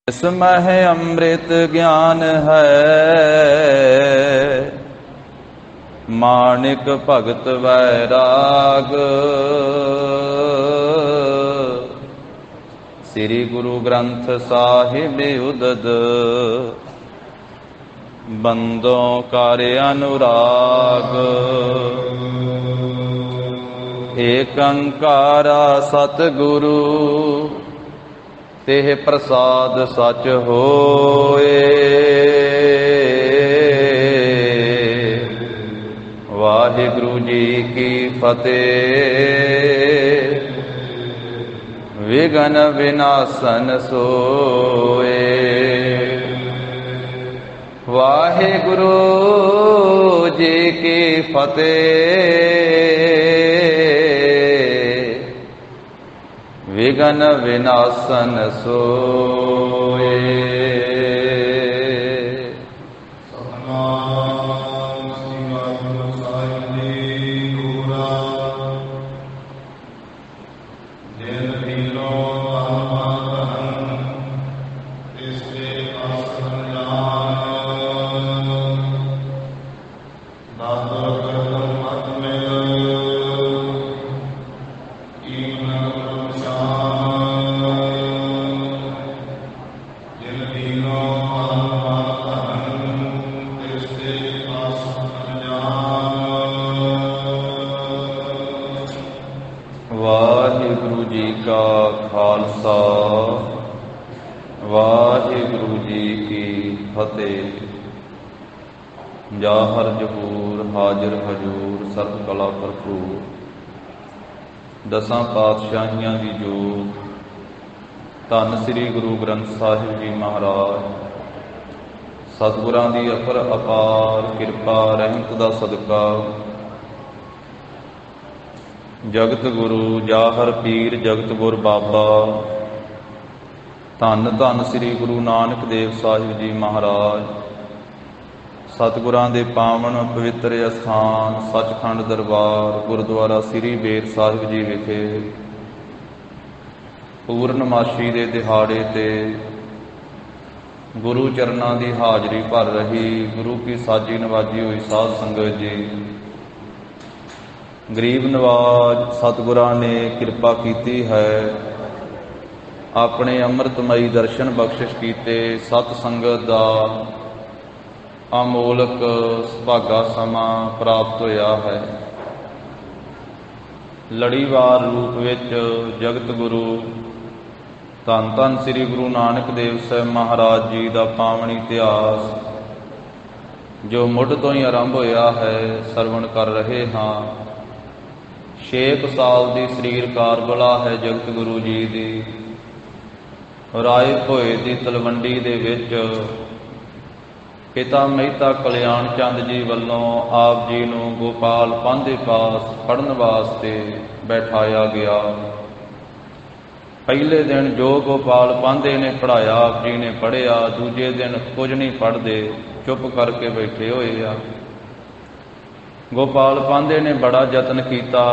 इसमें अमृत ज्ञान है, माणिक भगत वैराग। श्री गुरु ग्रंथ साहिब उदद, बंदों कार्य अनुराग। एक अंकारा सतगुरु, तेह प्रसाद सच होए। वाहिगुरु जी की फतेह, विघ्न विनाशन सोए। वाहिगुरु जी की फतेह, विघ्न विनाशन सोए। वाहिगुरु जी का खालसा, वाहिगुरु जी की फतेह। जाहर जहूर हाजिर हजूर सर्व कला भरपूर, दसां पातशाहियां दी जोत। धन श्री गुरु ग्रंथ साहिब जी महाराज, सतगुरां दी अपर अपार किरपा रहमत दा सदका। जगत गुरु जाहर पीर जगत गुर बाबा, धन धन श्री गुरु नानक देव साहिब जी महाराज। सतगुरां दे पावन पवित्र अस्थान सचखंड दरबार गुरुद्वारा श्री बेर साहिब जी विखे पूर्णमाशी दे दिहाड़े ते गुरु चरनां दी हाजरी भर रही गुरु की साजी नवाजी हुई साध संगत जी। गरीब नवाज सतगुरां ने कृपा कीती है, अपने अमृतमयी दर्शन बख्शिश कीते। सत संगत दा अमोलक सुभागा समा प्राप्त होया है। लड़ीवार रूप विच जगत गुरु धन धन श्री गुरु नानक देव साहिब महाराज जी का पावन इतिहास जो मुढ़ तो ही आरंभ होया है सरवण कर रहे हाँ। 6 साल की शरीर कारबला है जगत गुरु जी की। राय भोए की तलवंडी दे विच पिता मेहता कल्याण चंद जी वालों आप जी नूं गोपाल पांधे पास पढ़न वास्ते बैठाया गया। पहले दिन जो गोपाल पांधे ने पढ़ाया आप जी ने पढ़िया, दूजे दिन कुछ नहीं पढ़ते चुप करके बैठे हुए आ। गोपाल पांधे ने बड़ा यतन किया,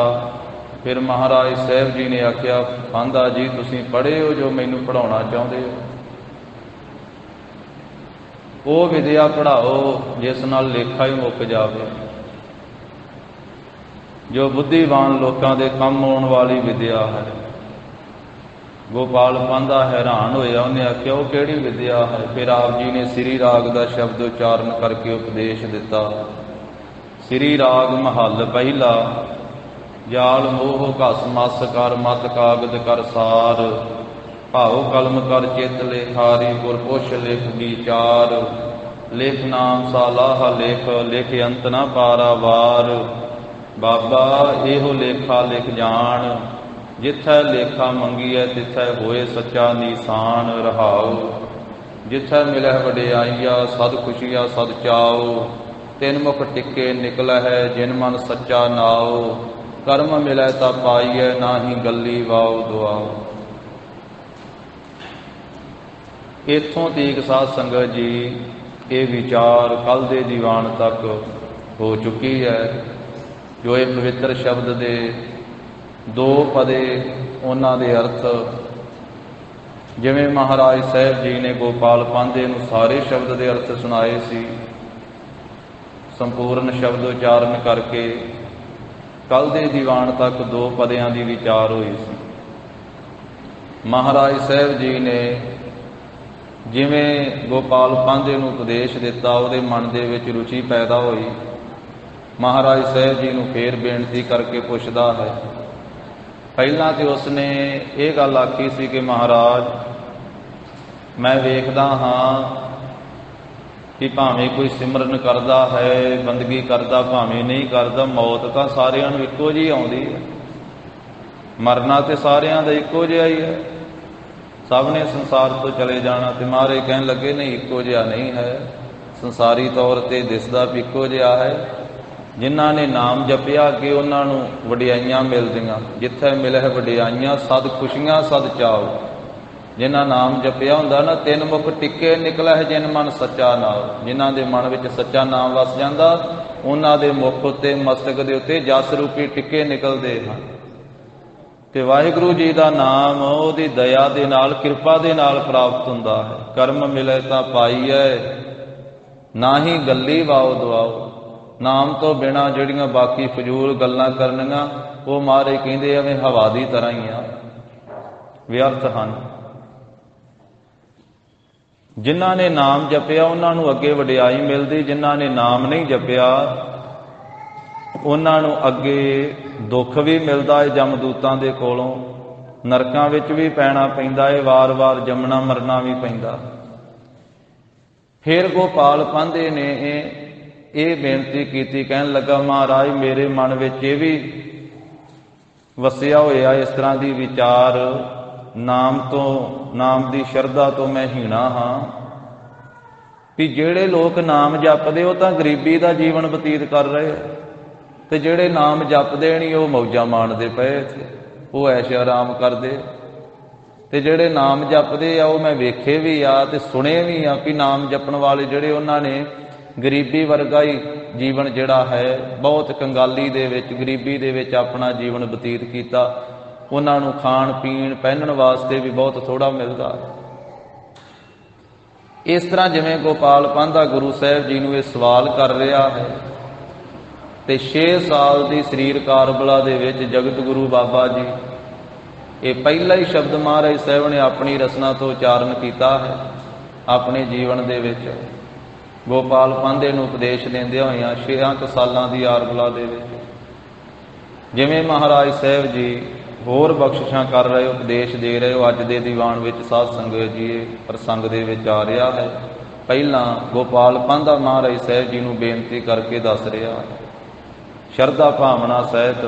फिर महाराज साहब जी ने आख्या पांधा जी तुसीं पढ़े हो जो मैनू पढ़ाउणा चाहुंदे हो, वो विद्या पढ़ाओ जिस नाल लेखा ही मुक जाए, जो बुद्धिवान लोगों के काम आने वाली विद्या है। गोपाल पांधा हैरान होया, उन्हें आख्या वो केड़ी विद्या है। फिर आप जी ने श्री राग का शब्द उच्चारण करके उपदेश दिता। श्री राग महल पहला, जाल मोह घस मस कर मत कागद कर सार, भाव कलम कर चित लेखारी गुरपुछ लिख विचार, लिख नाम सालाह लिख लिख अंत न पारा वार। बाबा एहो लेखा लिख जान, जिथै लेखा मंगीए तिथै होए सच्चा निशान रहाओ। जिथै मिलै वडियाईया सद खुशिया सद चाओ, तिन मुख टिके निकल है जिन मन सच्चा नाओ। कर्म मिलै ता पाईए नाही गली वाओ दुआओ। इत्थों तक साध संगत जी ये विचार कल दे दीवान तक हो चुकी है। जो ये पवित्र शब्द दे दो पदे उन्हां दे अर्थ ਜਿਵੇਂ ਮਹਾਰਾਜ ਸਾਹਿਬ ਜੀ ਨੇ ਗੋਪਾਲ ਪਾਂਧੇ ਨੂੰ ਸਾਰੇ ਸ਼ਬਦ ਦੇ ਅਰਥ ਸੁਣਾਏ ਸੀ, ਸੰਪੂਰਨ ਸ਼ਬਦ ਉਚਾਰਨ ਕਰਕੇ ਕੱਲ ਦੇ ਦੀਵਾਨ ਤੱਕ 2 ਪਦਿਆਂ ਦੀ ਵਿਚਾਰ ਹੋਈ ਸੀ। ਮਹਾਰਾਜ ਸਾਹਿਬ ਜੀ ਨੇ ਜਿਵੇਂ ਗੋਪਾਲ ਪਾਂਧੇ ਨੂੰ ਉਪਦੇਸ਼ ਦਿੱਤਾ, ਉਹਦੇ ਮਨ ਦੇ ਵਿੱਚ ਰੁਚੀ ਪੈਦਾ ਹੋਈ। ਮਹਾਰਾਜ ਸਾਹਿਬ ਜੀ ਨੂੰ ਫੇਰ ਬੇਨਤੀ ਕਰਕੇ ਪੁੱਛਦਾ ਹੈ। ਪਹਿਲਾਂ ਤੇ ਉਸਨੇ ਇਹ ਗੱਲ ਆਖੀ ਸੀ ਕਿ ਮਹਾਰਾਜ, ਮੈਂ ਵੇਖਦਾ ਹਾਂ ਕਿ ਭਾਵੇਂ ਕੋਈ ਸਿਮਰਨ ਕਰਦਾ ਹੈ, ਬੰਦਗੀ ਕਰਦਾ, ਭਾਵੇਂ ਨਹੀਂ ਕਰਦਾ, ਮੌਤ ਤਾਂ ਸਾਰਿਆਂ ਨੂੰ ਇੱਕੋ ਜਿਹੀ ਆਉਂਦੀ ਹੈ। ਮਰਨਾ ਤੇ ਸਾਰਿਆਂ ਦਾ ਇੱਕੋ ਜਿਹਾ ਹੀ ਹੈ, ਸਭ ਨੇ ਸੰਸਾਰ ਤੋਂ ਚਲੇ ਜਾਣਾ। ਤੇ ਮਹਾਰਾਜ ਕਹਿਣ ਲੱਗੇ ਨਹੀਂ, ਇੱਕੋ ਜਿਹਾ ਨਹੀਂ ਹੈ। ਸੰਸਾਰੀ ਤੌਰ ਤੇ ਦਿਸਦਾ ਵੀ ਇੱਕੋ ਜਿਹਾ ਹੈ। ਜਿਨ੍ਹਾਂ ਨੇ ਨਾਮ ਜਪਿਆ ਅੱਗੇ ਉਹਨਾਂ ਨੂੰ ਵਡਿਆਈਆਂ ਮਿਲਦੀਆਂ। ਜਿੱਥੇ ਮਿਲਹਿ ਵਡਿਆਈਆਂ ਸਦ ਖੁਸ਼ੀਆਂ ਸਦ ਚਾਉ। ਜਿਨ੍ਹਾਂ ਨਾਮ ਜਪਿਆ ਹੁੰਦਾ ਨਾ, 3 ਮੁਖ ਟਿੱਕੇ ਨਿਕਲੈ ਜਿਨ ਮਨ ਸੱਚਾ ਨਾਮ। ਜਿਨ੍ਹਾਂ ਦੇ ਮਨ ਵਿੱਚ ਸੱਚਾ ਨਾਮ ਵਸ ਜਾਂਦਾ, ਉਹਨਾਂ ਦੇ ਮੁਖ ਉੱਤੇ, ਮਸਤਕ ਦੇ ਉੱਤੇ ਜਸ ਰੂਪੀ ਟਿੱਕੇ ਨਿਕਲਦੇ ਹਨ। ਤੇ ਵਾਹਿਗੁਰੂ ਜੀ ਦਾ ਨਾਮ ਉਹਦੀ ਦਇਆ ਦੇ ਨਾਲ, ਕਿਰਪਾ ਦੇ ਨਾਲ ਪ੍ਰਾਪਤ ਹੁੰਦਾ ਹੈ। ਕਰਮ ਮਿਲੇ ਤਾਂ ਪਾਈਐ, ਨਾ ਹੀ ਗੱਲੀ ਵਾਓ ਦਵਾਓ। ਨਾਮ ਤੋਂ ਬਿਨਾਂ ਜਿਹੜੀਆਂ ਬਾਕੀ ਫਜ਼ੂਲ ਗੱਲਾਂ ਕਰਨੀਆਂ, ਉਹ ਮਹਾਰਾਜ ਕਹਿੰਦੇ ਐਵੇਂ ਹਵਾ ਦੀ ਤਰ੍ਹਾਂ ਹੀ ਆ, ਵਿਅਰਥ ਹਨ। ਜਿਨ੍ਹਾਂ ਨੇ ਨਾਮ ਜਪਿਆ ਉਹਨਾਂ ਨੂੰ ਅੱਗੇ ਵਡਿਆਈ ਮਿਲਦੀ। ਜਿਨ੍ਹਾਂ ਨੇ ਨਾਮ ਨਹੀਂ ਜਪਿਆ ਉਹਨਾਂ ਨੂੰ ਅੱਗੇ ਦੁੱਖ ਵੀ ਮਿਲਦਾ ਹੈ ਜਮਦੂਤਾਂ ਦੇ ਕੋਲੋਂ। ਨਰਕਾਂ ਵਿੱਚ ਵੀ ਪੈਣਾ ਪੈਂਦਾ ਹੈ, ਵਾਰ-ਵਾਰ ਜੰਮਣਾ ਮਰਨਾ ਵੀ ਪੈਂਦਾ। ਫਿਰ ਗੋਪਾਲ ਪਾਂਧੇ ਨੇ ਇਹ ਬੇਨਤੀ ਕੀਤੀ, ਕਹਿਣ ਲੱਗਾ ਮਹਾਰਾਜ, ਮੇਰੇ ਮਨ ਵਿੱਚ ਇਹ ਵੀ ਵਸਿਆ ਹੋਇਆ ਇਸ ਤਰ੍ਹਾਂ ਦੀ ਵਿਚਾਰ, ਨਾਮ ਤੋਂ, ਨਾਮ ਦੀ ਸ਼ਰਧਾ ਤੋਂ ਮੈਂ ਹੀਣਾ ਹਾਂ ਵੀ ਜਿਹੜੇ ਲੋਕ ਨਾਮ ਜਪਦੇ ਉਹ ਤਾਂ ਗਰੀਬੀ ਦਾ ਜੀਵਨ ਬਤੀਤ ਕਰ ਰਹੇ ਆ, ਤੇ ਜਿਹੜੇ ਨਾਮ ਜਪਦੇ ਨਹੀਂ ਉਹ ਮੌਜਾਂ ਮਾਣਦੇ ਪਏ ਇੱਥੇ, ਉਹ ਐਸ਼ ਆਰਾਮ ਕਰਦੇ। ਤੇ ਜਿਹੜੇ ਨਾਮ ਜਪਦੇ ਆ ਉਹ ਮੈਂ ਵੇਖੇ ਵੀ ਆ ਤੇ ਸੁਣੇ ਵੀ ਆ ਵੀ ਨਾਮ ਜਪਣ ਵਾਲੇ ਜਿਹੜੇ, ਉਹਨਾਂ ਨੇ ਗਰੀਬੀ ਵਰਗਾ ਹੀ ਜੀਵਨ ਜਿਹੜਾ ਹੈ, ਬਹੁਤ ਕੰਗਾਲੀ ਦੇ ਵਿੱਚ, ਗਰੀਬੀ ਦੇ ਵਿੱਚ ਆਪਣਾ ਜੀਵਨ ਬਤੀਤ ਕੀਤਾ। ਉਹਨਾਂ ਨੂੰ ਖਾਣ ਪੀਣ ਪਹਿਨਣ ਵਾਸਤੇ ਵੀ ਬਹੁਤ ਥੋੜ੍ਹਾ ਮਿਲਦਾ। ਇਸ ਤਰ੍ਹਾਂ ਜਿਵੇਂ ਗੋਪਾਲ ਪਾਂਧਾ ਗੁਰੂ ਸਾਹਿਬ ਜੀ ਨੂੰ ਇਹ ਸਵਾਲ ਕਰ ਰਿਹਾ ਹੈ, ਤੇ 6 ਸਾਲ ਦੀ ਸਰੀਰ ਕਾਰਬਲਾ ਦੇ ਵਿੱਚ ਜਗਤ ਗੁਰੂ ਬਾਬਾ ਜੀ, ਇਹ ਪਹਿਲਾ ਹੀ ਸ਼ਬਦ ਮਹਾਰਾਜ ਸਾਹਿਬ ਨੇ ਆਪਣੀ ਰਸਨਾ ਤੋਂ ਉਚਾਰਨ ਕੀਤਾ ਹੈ ਆਪਣੇ ਜੀਵਨ ਦੇ ਵਿੱਚ। ਗੋਪਾਲ ਪਾਂਧੇ ਨੂੰ ਉਪਦੇਸ਼ ਦਿੰਦਿਆਂ ਹੋਇਆਂ 6 ਸਾਲਾਂ ਦੀ ਆਰਬਲਾ ਦੇ ਵਿੱਚ, ਜਿਵੇਂ ਮਹਾਰਾਜ ਸਾਹਿਬ ਜੀ ਹੋਰ ਬਖਸ਼ਿਸ਼ਾਂ ਕਰ ਰਹੇ, ਉਪਦੇਸ਼ ਦੇ ਰਹੇ ਹੋ। ਅੱਜ ਦੇ ਦੀਵਾਨ ਵਿੱਚ ਸਾਧ ਸੰਗਤ ਜੀ ਇਹ ਪ੍ਰਸੰਗ ਦੇ ਵਿੱਚ ਆ ਰਿਹਾ ਹੈ। ਪਹਿਲਾਂ ਗੋਪਾਲ ਪਾਂਧਾ ਮਹਾਰਾਜ ਸਾਹਿਬ ਜੀ ਨੂੰ ਬੇਨਤੀ ਕਰਕੇ ਦੱਸ ਰਿਹਾ ਹੈ। ਸ਼ਰਧਾ ਭਾਵਨਾ ਸਹਿਤ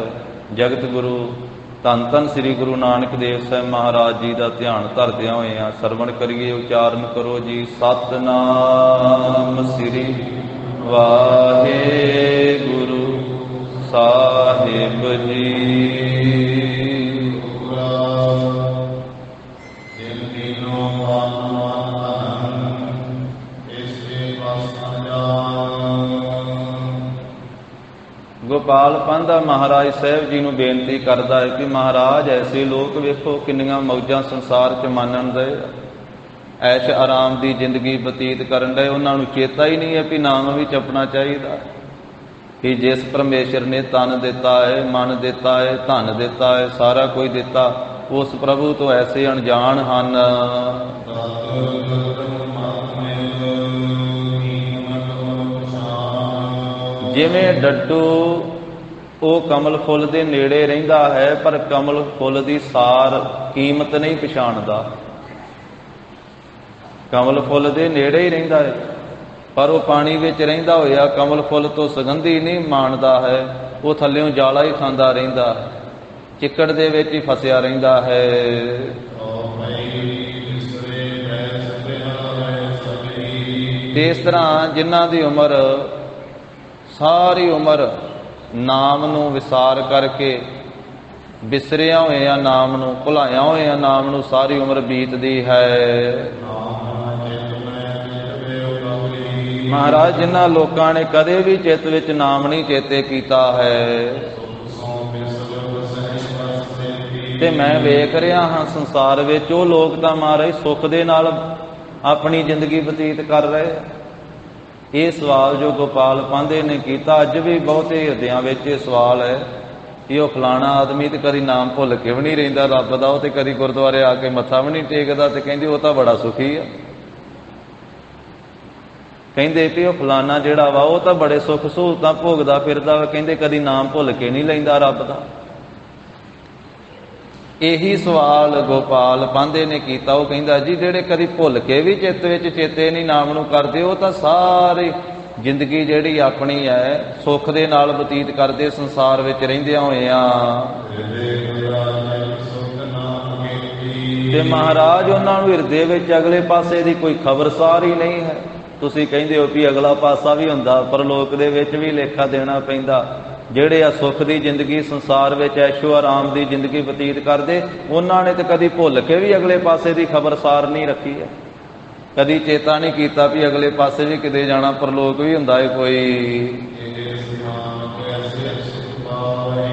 ਜਗਤ ਗੁਰੂ ਧੰਨ ਧੰਨ ਸ੍ਰੀ ਗੁਰੂ ਨਾਨਕ ਦੇਵ ਸਾਹਿਬ ਮਹਾਰਾਜ ਜੀ ਦਾ ਧਿਆਨ ਧਰਦਿਆਂ ਹੋਇਆਂ ਸਰਵਣ ਕਰੀਏ। ਉਚਾਰਨ ਕਰੋ ਜੀ, ਸਤਿਨਾਮ ਸ੍ਰੀ ਵਾਹਿਗੁਰੂ ਸਾਹਿਬ ਜੀ। ਗੋਪਾਲ ਪਾਂਧਾ ਮਹਾਰਾਜ ਸਾਹਿਬ ਜੀ ਨੂੰ ਬੇਨਤੀ ਕਰਦਾ ਹੈ ਕਿ ਮਹਾਰਾਜ, ਐਸੇ ਲੋਕ ਵੇਖੋ ਕਿੰਨੀਆਂ ਮੌਜਾਂ ਸੰਸਾਰ 'ਚ ਮਾਣਨ ਦੇ, ਐਸ਼ ਆਰਾਮ ਦੀ ਜ਼ਿੰਦਗੀ ਬਤੀਤ ਕਰਨ ਦੇ, ਉਹਨਾਂ ਨੂੰ ਚੇਤਾ ਹੀ ਨਹੀਂ ਹੈ ਕਿ ਨਾਮ ਵੀ ਜਪਣਾ ਚਾਹੀਦਾ। ਕਿ ਜਿਸ ਪਰਮੇਸ਼ਰ ਨੇ ਤਨ ਦਿੱਤਾ ਹੈ, ਮਨ ਦਿੱਤਾ ਹੈ, ਧਨ ਦਿੱਤਾ ਹੈ, ਸਾਰਾ ਕੁਝ ਦਿੱਤਾ, ਉਸ ਪ੍ਰਭੂ ਤੋਂ ਐਸੇ ਅਣਜਾਣ ਹਨ। ਜਿਵੇਂ ਡੱਡੂ ਉਹ ਕਮਲ ਫੁੱਲ ਦੇ ਨੇੜੇ ਰਹਿੰਦਾ ਹੈ, ਪਰ ਕਮਲ ਫੁੱਲ ਦੀ ਸਾਰ ਕੀਮਤ ਨਹੀਂ ਪਛਾਣਦਾ। ਕਮਲ ਫੁੱਲ ਦੇ ਨੇੜੇ ਹੀ ਰਹਿੰਦਾ ਹੈ, ਪਰ ਉਹ ਪਾਣੀ ਵਿੱਚ ਰਹਿੰਦਾ ਹੋਇਆ ਕਮਲ ਫੁੱਲ ਤੋਂ ਸੁਗੰਧੀ ਨਹੀਂ ਮਾਣਦਾ ਹੈ। ਉਹ ਥੱਲਿਓਂ ਜਾਲਾ ਹੀ ਖਾਂਦਾ ਰਹਿੰਦਾ ਹੈ, ਚਿੱਕੜ ਦੇ ਵਿੱਚ ਹੀ ਫਸਿਆ ਰਹਿੰਦਾ ਹੈ। ਤੇ ਇਸ ਤਰ੍ਹਾਂ ਜਿਨ੍ਹਾਂ ਦੀ ਉਮਰ ਸਾਰੀ ਉਮਰ ਨਾਮ ਨੂੰ ਵਿਸਾਰ ਕਰਕੇ ਵਿਸਰਿਆ ਹੋਇਆ ਨਾਮ ਨੂੰ, ਭੁਲਾਇਆ ਹੋਇਆ ਨਾਮ ਨੂੰ ਸਾਰੀ ਉਮਰ ਬੀਤਦੀ ਹੈ। ਮਹਾਰਾਜ, ਜਿਨ੍ਹਾਂ ਲੋਕਾਂ ਨੇ ਕਦੇ ਵੀ ਚਿੱਤ ਵਿੱਚ ਨਾਮ ਨਹੀਂ ਚੇਤੇ ਕੀਤਾ ਹੈ, ਤੇ ਮੈਂ ਵੇਖ ਰਿਹਾ ਹਾਂ ਸੰਸਾਰ ਵਿੱਚ ਉਹ ਲੋਕ ਤਾਂ ਮਹਾਰਾਜ ਸੁੱਖ ਦੇ ਨਾਲ ਆਪਣੀ ਜ਼ਿੰਦਗੀ ਬਤੀਤ ਕਰ ਰਹੇ। ਇਹ ਸਵਾਲ ਜੋ ਗੋਪਾਲ ਪਾਂਧੇ ਨੇ ਕੀਤਾ, ਅੱਜ ਵੀ ਬਹੁਤੇ ਹਿਰਦਿਆਂ ਵਿੱਚ ਇਹ ਸਵਾਲ ਹੈ ਕਿ ਉਹ ਫਲਾਣਾ ਆਦਮੀ ਤੇ ਕਦੀ ਨਾਮ ਭੁੱਲ ਕੇ ਵੀ ਨਹੀਂ ਰਹਿੰਦਾ ਰੱਬ ਦਾ, ਉਹ ਤੇ ਕਦੀ ਗੁਰਦੁਆਰੇ ਆ ਕੇ ਮੱਥਾ ਵੀ ਨਹੀਂ ਟੇਕਦਾ, ਤੇ ਕਹਿੰਦੇ ਉਹ ਤਾਂ ਬੜਾ ਸੁਖੀ ਆ। ਕਹਿੰਦੇ ਵੀ ਉਹ ਫਲਾਣਾ ਜਿਹੜਾ ਵਾ ਉਹ ਤਾਂ ਬੜੇ ਸੁੱਖ ਸਹੂਲਤਾਂ ਭੋਗਦਾ ਫਿਰਦਾ ਵਾ, ਕਹਿੰਦੇ ਕਦੀ ਨਾਮ ਭੁੱਲ ਕੇ ਨਹੀਂ ਲੈਂਦਾ ਰੱਬ ਦਾ। ਇਹੀ ਸਵਾਲ ਗੋਪਾਲ ਪਾਂਧੇ ਨੇ ਕੀਤਾ। ਉਹ ਕਹਿੰਦਾ ਜੀ ਜਿਹੜੇ ਕਦੀ ਭੁੱਲ ਕੇ ਵੀ ਚਿੱਤ ਵਿੱਚ ਚੇਤੇ ਨਹੀਂ ਨਾਮ ਨੂੰ ਕਰਦੇ, ਉਹ ਤਾਂ ਸਾਰੀ ਜ਼ਿੰਦਗੀ ਜਿਹੜੀ ਆਪਣੀ ਹੈ ਸੁੱਖ ਦੇ ਨਾਲ ਬਤੀਤ ਕਰਦੇ ਸੰਸਾਰ ਵਿੱਚ ਰਹਿੰਦਿਆਂ ਹੋਇਆਂ। ਤੇ ਮਹਾਰਾਜ ਉਹਨਾਂ ਨੂੰ ਹਿਰਦੇ ਵਿੱਚ ਅਗਲੇ ਪਾਸੇ ਦੀ ਕੋਈ ਖਬਰਸਾਰ ਹੀ ਨਹੀਂ ਹੈ। ਤੁਸੀਂ ਕਹਿੰਦੇ ਹੋ ਵੀ ਅਗਲਾ ਪਾਸਾ ਵੀ ਹੁੰਦਾ, ਪਰ ਲੋਕ ਦੇ ਵਿੱਚ ਵੀ ਲੇਖਾ ਦੇਣਾ ਪੈਂਦਾ। ਜਿਹੜੇ ਆ ਸੁੱਖ ਦੀ ਜ਼ਿੰਦਗੀ ਸੰਸਾਰ ਵਿੱਚ ਐਸ਼ੋ ਆਰਾਮ ਦੀ ਜ਼ਿੰਦਗੀ ਬਤੀਤ ਕਰਦੇ, ਉਹਨਾਂ ਨੇ ਤਾਂ ਕਦੀ ਭੁੱਲ ਕੇ ਵੀ ਅਗਲੇ ਪਾਸੇ ਦੀ ਖਬਰਸਾਰ ਨਹੀਂ ਰੱਖੀ ਹੈ, ਕਦੀ ਚੇਤਾ ਨਹੀਂ ਕੀਤਾ ਵੀ ਅਗਲੇ ਪਾਸੇ ਵੀ ਕਿਤੇ ਜਾਣਾ, ਪਰਲੋਕ ਵੀ ਹੁੰਦਾ ਹੈ ਕੋਈ।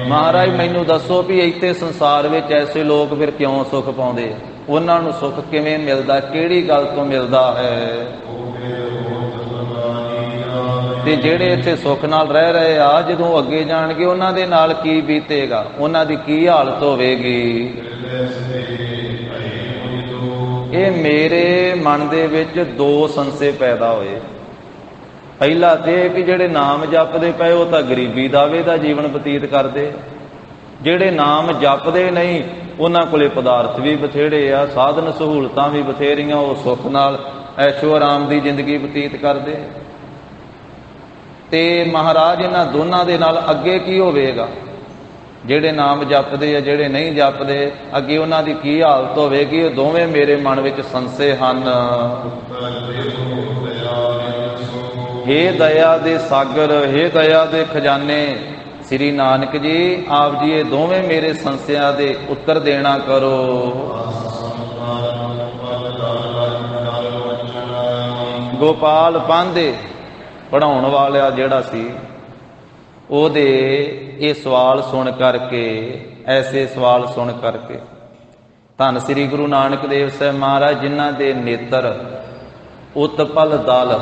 ਮਹਾਰਾਜ ਮੈਨੂੰ ਦੱਸੋ ਵੀ ਇੱਥੇ ਸੰਸਾਰ ਵਿੱਚ ਐਸੇ ਲੋਕ ਫਿਰ ਕਿਉਂ ਸੁੱਖ ਪਾਉਂਦੇ? ਉਹਨਾਂ ਨੂੰ ਸੁੱਖ ਕਿਵੇਂ ਮਿਲਦਾ? ਕਿਹੜੀ ਗੱਲ ਤੋਂ ਮਿਲਦਾ ਹੈ? ਤੇ ਜਿਹੜੇ ਇੱਥੇ ਸੁੱਖ ਨਾਲ ਰਹਿ ਰਹੇ ਆ, ਜਦੋਂ ਅੱਗੇ ਜਾਣਗੇ ਉਹਨਾਂ ਦੇ ਨਾਲ ਕੀ ਬੀਤੇਗਾ, ਉਹਨਾਂ ਦੀ ਕੀ ਹਾਲਤ ਹੋਵੇਗੀ? ਇਹ ਮੇਰੇ ਮਨ ਦੇ ਵਿੱਚ ਦੋ ਸੰਸ਼ੇ ਪੈਦਾ ਹੋਏ। ਪਹਿਲਾ ਤੇ ਕਿ ਜਿਹੜੇ ਨਾਮ ਜਪਦੇ ਪਏ ਉਹ ਤਾਂ ਗਰੀਬੀ ਦਾਵੇ ਦਾ ਜੀਵਨ ਬਤੀਤ ਕਰਦੇ। ਜਿਹੜੇ ਨਾਮ ਜਪਦੇ ਨਹੀਂ ਉਹਨਾਂ ਕੋਲੇ ਪਦਾਰਥ ਵੀ ਬਥੇਰੇ ਆ, ਸਾਧਨ ਸਹੂਲਤਾਂ ਵੀ ਬਥੇਰੀਆਂ, ਉਹ ਸੁੱਖ ਨਾਲ ਐਸ਼ੋ ਆਰਾਮ ਦੀ ਜ਼ਿੰਦਗੀ ਬਤੀਤ ਕਰਦੇ। ਤੇ ਮਹਾਰਾਜ ਇਹਨਾਂ ਦੋਨਾਂ ਦੇ ਨਾਲ ਅੱਗੇ ਕੀ ਹੋਵੇਗਾ? ਜਿਹੜੇ ਨਾਮ ਜਪਦੇ ਆ, ਜਿਹੜੇ ਨਹੀਂ ਜਪਦੇ, ਅੱਗੇ ਉਹਨਾਂ ਦੀ ਕੀ ਹਾਲਤ ਹੋਵੇਗੀ? ਇਹ ਦੋਵੇਂ ਮੇਰੇ ਮਨ ਵਿੱਚ ਸੰਸ਼ੇ ਹਨ। ਹੇ ਦਇਆ ਦੇ ਸਾਗਰ, ਹੇ ਦਇਆ ਦੇ ਖਜ਼ਾਨੇ, ਸ੍ਰੀ ਨਾਨਕ ਜੀ ਆਪ ਜੀ ਇਹ ਦੋਵੇਂ ਮੇਰੇ ਸੰਸ਼ਿਆਂ ਦੇ ਉੱਤਰ ਦੇਣਾ ਕਰੋ। ਗੋਪਾਲ ਪਾਂਧੇ ਪੜ੍ਹਾਉਣ ਵਾਲਾ ਜਿਹੜਾ ਸੀ, ਉਹਦੇ ਇਹ ਸਵਾਲ ਸੁਣ ਕਰਕੇ, ਐਸੇ ਸਵਾਲ ਸੁਣ ਕਰਕੇ ਧੰਨ ਸ੍ਰੀ ਗੁਰੂ ਨਾਨਕ ਦੇਵ ਸਾਹਿਬ ਮਹਾਰਾਜ, ਜਿਨ੍ਹਾਂ ਦੇ ਨੇਤਰ ਉਤਪਲ ਦਲ,